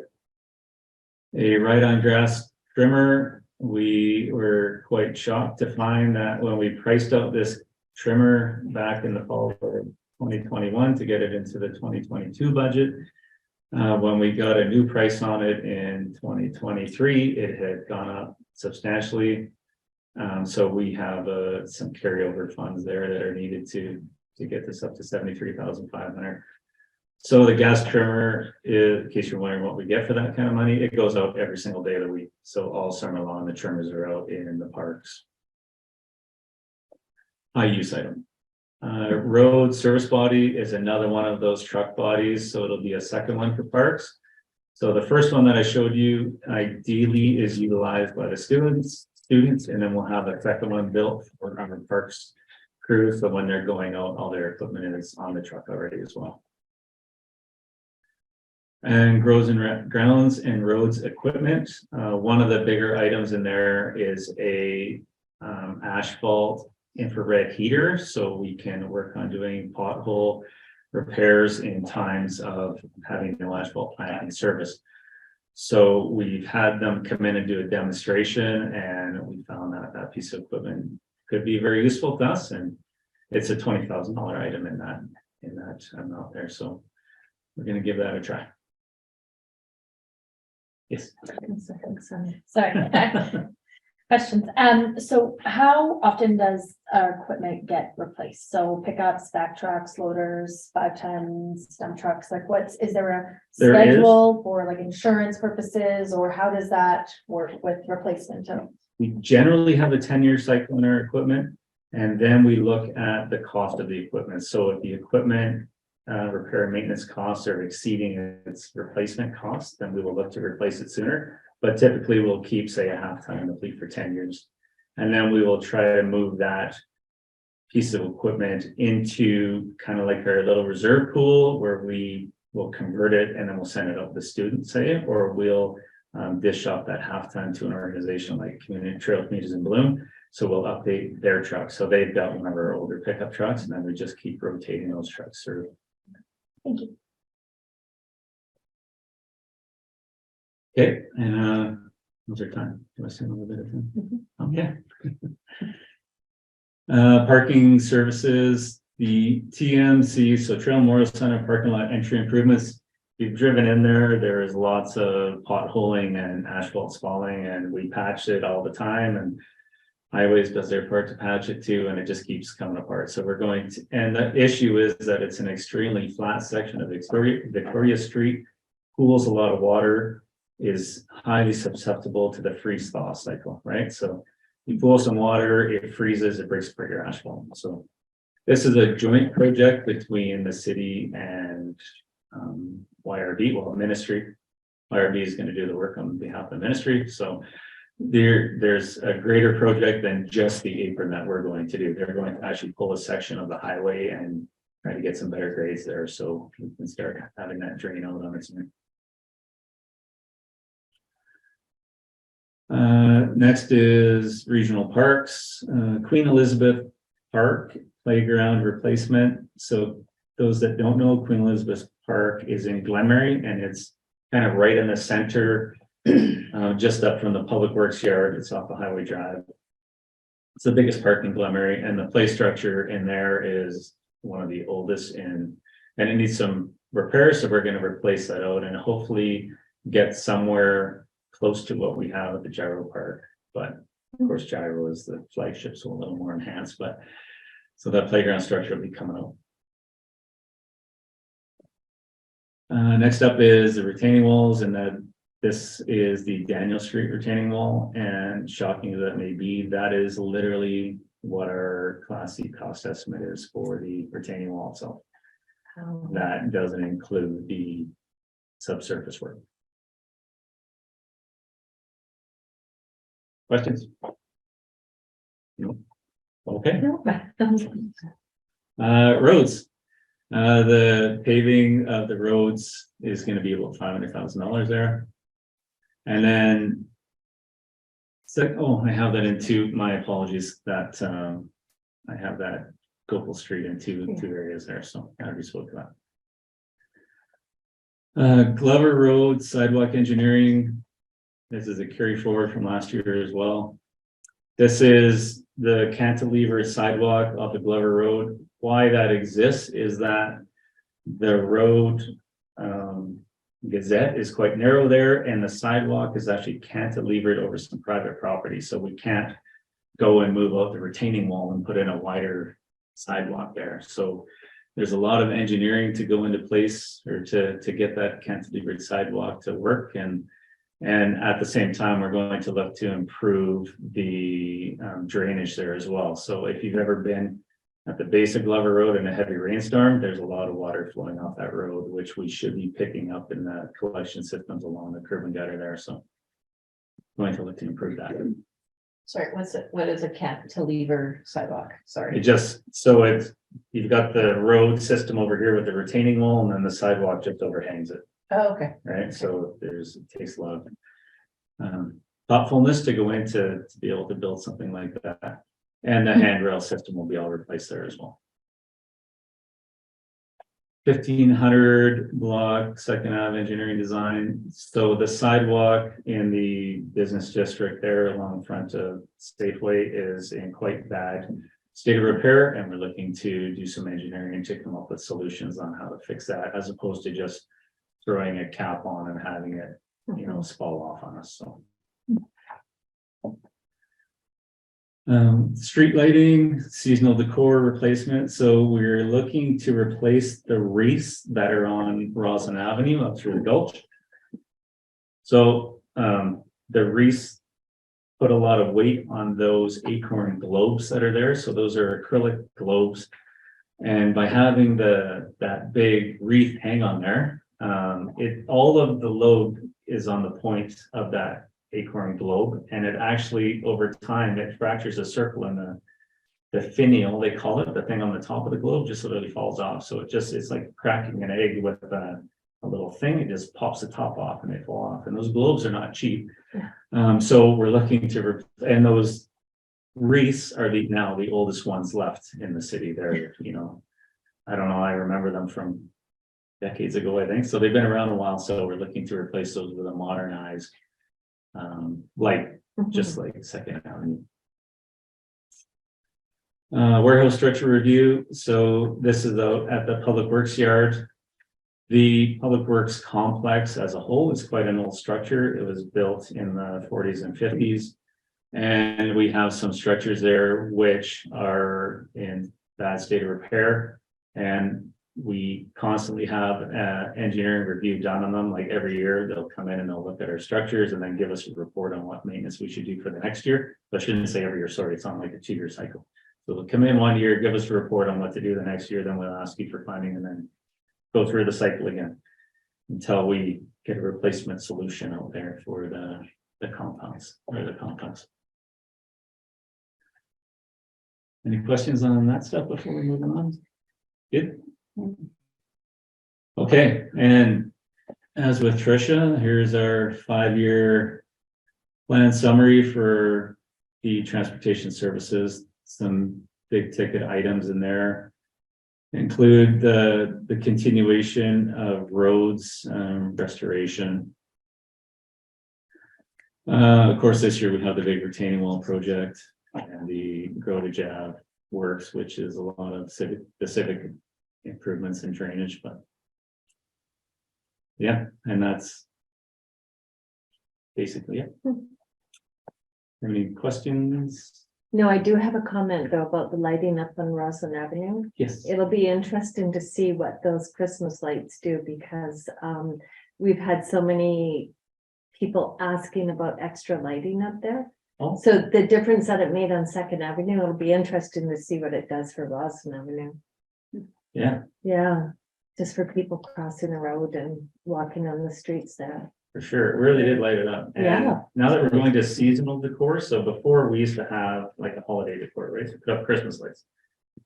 A ride-on grass trimmer. We were quite shocked to find that when we priced out this trimmer back in the fall of 2021 to get it into the 2022 budget. When we got a new price on it in 2023, it had gone up substantially. So we have some carryover funds there that are needed to get this up to 73,500. So the gas trimmer, in case you're wondering what we get for that kind of money, it goes out every single day of the week. So all summer long, the trimmers are out in the parks. High use item. Road service body is another one of those truck bodies, so it'll be a second one for parks. So the first one that I showed you ideally is utilized by the students, and then we'll have a second one built for our parks crew. So when they're going out, all their equipment is on the truck already as well. And grounds and roads equipment. One of the bigger items in there is a asphalt infrared heater, so we can work on doing pothole repairs in times of having no asphalt plant in service. So we've had them come in and do a demonstration, and we found that that piece of equipment could be very useful to us, and it's a $20,000 item in that amount there. So we're going to give that a try. Yes. Sorry. Questions. So how often does our equipment get replaced? So pickups, back trucks, loaders, 5-ton dump trucks, like is there a There is. schedule for like insurance purposes, or how does that work with replacement? We generally have a 10-year cycle in our equipment, and then we look at the cost of the equipment. So if the equipment repair and maintenance costs are exceeding its replacement costs, then we will look to replace it sooner. But typically we'll keep, say, a half-ton in the fleet for 10 years. And then we will try to move that piece of equipment into kind of like our little reserve pool where we will convert it and then we'll send it out to the students, say, or we'll dish off that half-ton to an organization like Trail Communities in Bloom. So we'll update their trucks. So they've got one of our older pickup trucks, and then we just keep rotating those trucks through. Thank you. Okay, and what's our time? Do I see a little bit of time? Okay. Parking services, the TMC, so Trail Memorial Center parking lot entry improvements. You've driven in there, there is lots of potholing and asphalt falling, and we patch it all the time. And highways does their part to patch it too, and it just keeps coming apart. So we're going to, and the issue is that it's an extremely flat section of Victoria Street. Pools a lot of water, is highly susceptible to the freeze thaw cycle, right? So you pool some water, it freezes, it breaks apart your asphalt. So this is a joint project between the city and YRB, well, ministry. YRB is going to do the work on behalf of the ministry. So there's a greater project than just the apron that we're going to do. They're going to actually pull a section of the highway and try to get some better grades there, so we can start having that drain out on its own. Next is regional parks, Queen Elizabeth Park playground replacement. So those that don't know, Queen Elizabeth Park is in Glenmary, and it's kind of right in the center, just up from the Public Works yard. It's off the Highway Drive. It's the biggest park in Glenmary, and the play structure in there is one of the oldest and it needs some repairs. So we're going to replace that out and hopefully get somewhere close to what we have at the Gyro Park. But of course, Gyro is the flagship, so a little more enhanced, but so that playground structure will be coming out. Next up is the retaining walls, and then this is the Daniel Street retaining wall, and shocking as that may be, that is literally what our Class C cost estimate is for the retaining wall itself. That doesn't include the subsurface work. Questions? No. Okay. Roads. The paving of the roads is going to be about $500,000 there. And then, so, I have that in two, my apologies, that I have that Gopal Street in two areas there, so I already spoke to that. Glover Road sidewalk engineering. This is a carry forward from last year as well. This is the cantilever sidewalk off the Glover Road. Why that exists is that the road gazette is quite narrow there, and the sidewalk is actually cantilevered over some private property. So we can't go and move out the retaining wall and put in a wider sidewalk there. So there's a lot of engineering to go into place or to get that cantilevered sidewalk to work. And at the same time, we're going to look to improve the drainage there as well. So if you've ever been at the base of Glover Road in a heavy rainstorm, there's a lot of water flowing off that road, which we should be picking up in the collection systems along the curb and gutter there. So going to look to improve that. Sorry, what is a cantilever sidewalk? Sorry. It just, so it's, you've got the road system over here with the retaining wall, and then the sidewalk just overhangs it. Oh, okay. Right, so it takes a lot of thoughtfulness to go into to be able to build something like that. And the handrail system will be all replaced there as well. 1500 block Second Ave engineering design. So the sidewalk in the business district there along front of Safeway is in quite bad state of repair, and we're looking to do some engineering to come up with solutions on how to fix that, as opposed to just throwing a cap on and having it, you know, fall off on us. So street lighting, seasonal decor replacement. So we're looking to replace the wreaths that are on Roslyn Avenue up through the Gulch. So the wreaths put a lot of weight on those acorn globes that are there. So those are acrylic globes, and by having that big wreath hang on there, all of the load is on the point of that acorn globe, and it actually over time it fractures a circle in the finial, they call it, the thing on the top of the globe, just literally falls off. So it's like cracking an egg with a little thing. It just pops the top off and they fall off, and those globes are not cheap. So we're looking to and those wreaths are now the oldest ones left in the city. They're, you know, I don't know, I remember them from decades ago, I think. So they've been around a while, so we're looking to replace those with a modernized just like Second Avenue. Warehouse structure review. So this is at the Public Works yard. The Public Works complex as a whole is quite an old structure. It was built in the 40s and 50s. And we have some structures there which are in bad state of repair. And we constantly have engineering review done on them, like every year, they'll come in and they'll look at our structures and then give us a report on what maintenance we should do for the next year. But I shouldn't say every year, sorry, it's on like a 2-year cycle. So they'll come in 1 year, give us a report on what to do the next year, then we'll ask you for funding and then go through the cycle again. Until we get a replacement solution out there for the compounds or the compounds. Any questions on that stuff before we move on? Good. Okay, and as with Tricia, here's our 5-year plan summary for the transportation services. Some big ticket items in there include the continuation of roads restoration. Of course, this year we have the big retaining wall project and the Grotage Ave works, which is a lot of civic improvements in drainage, but yeah, and that's basically it. Any questions? No, I do have a comment though about the lighting up on Roslyn Avenue. Yes. It'll be interesting to see what those Christmas lights do because we've had so many people asking about extra lighting up there. Oh. So the difference that it made on Second Avenue, it'll be interesting to see what it does for Roslyn Avenue. Yeah, Yeah, just for people crossing the road and walking on the streets there. for sure. It really did light it up. And Yeah. now that we're going to seasonal decor, so before we used to have like a holiday decor, right? So put up Christmas lights.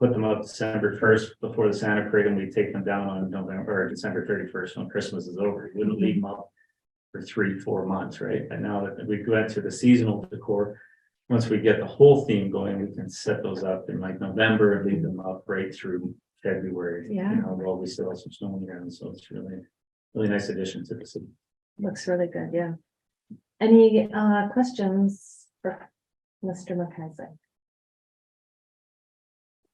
Put them up December 1st before the Santa parade and we take them down on November or December 31st when Christmas is over. We wouldn't leave them up for 3-4 months, right? And now that we went to the seasonal decor, once we get the whole theme going, we can set those up in like November and leave them up right through February. Yeah. You know, while we still have some snow on the ground, so it's really nice addition to the city. Looks really good, yeah. Any questions for Mr. McKenzie?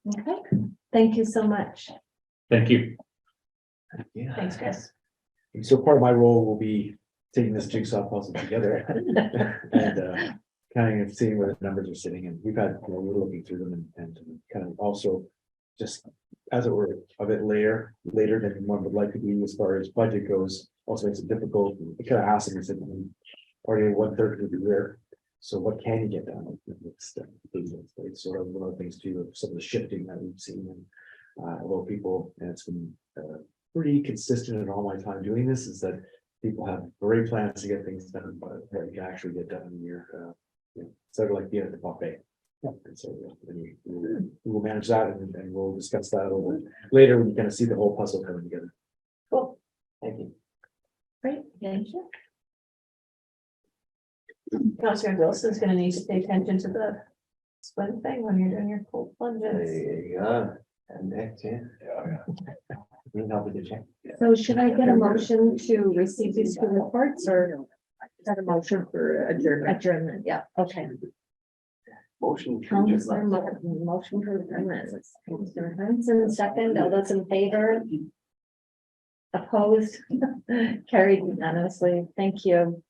Okay, thank you so much. Thank you. Yeah. Thanks, Chris. And so part of my role will be taking this jigsaw puzzle together and kind of seeing where the numbers are sitting. And we've had, you know, we're looking through them and kind of also just, as it were, a bit later than one would like to be as far as budget goes. Also makes it difficult. We kind of asked them, we said, already 1/3 of the year. So what can you get done? So that's one of the things too, of some of the shifting that we've seen and a lot of people, and it's been pretty consistent in all my time doing this, is that people have great plans to get things done, but they can actually get done in a year. Sort of like being at the buffet. And so we will manage that and we'll discuss that a little bit later when you kind of see the whole puzzle coming together. Cool. Thank you. Great, thank you. Councilor Wilson's gonna need to pay attention to the swim thing when you're doing your cold plunges. There you go. And next, yeah. Need help with the check. So should I get a motion to receive these two reports or? Is that a motion for adjournment? Adjournment, yeah, okay. Motion. Counselor, motion for adjournment. Counselor Hanson, second, all those in favor? Opposed? Carried unanimously, thank you.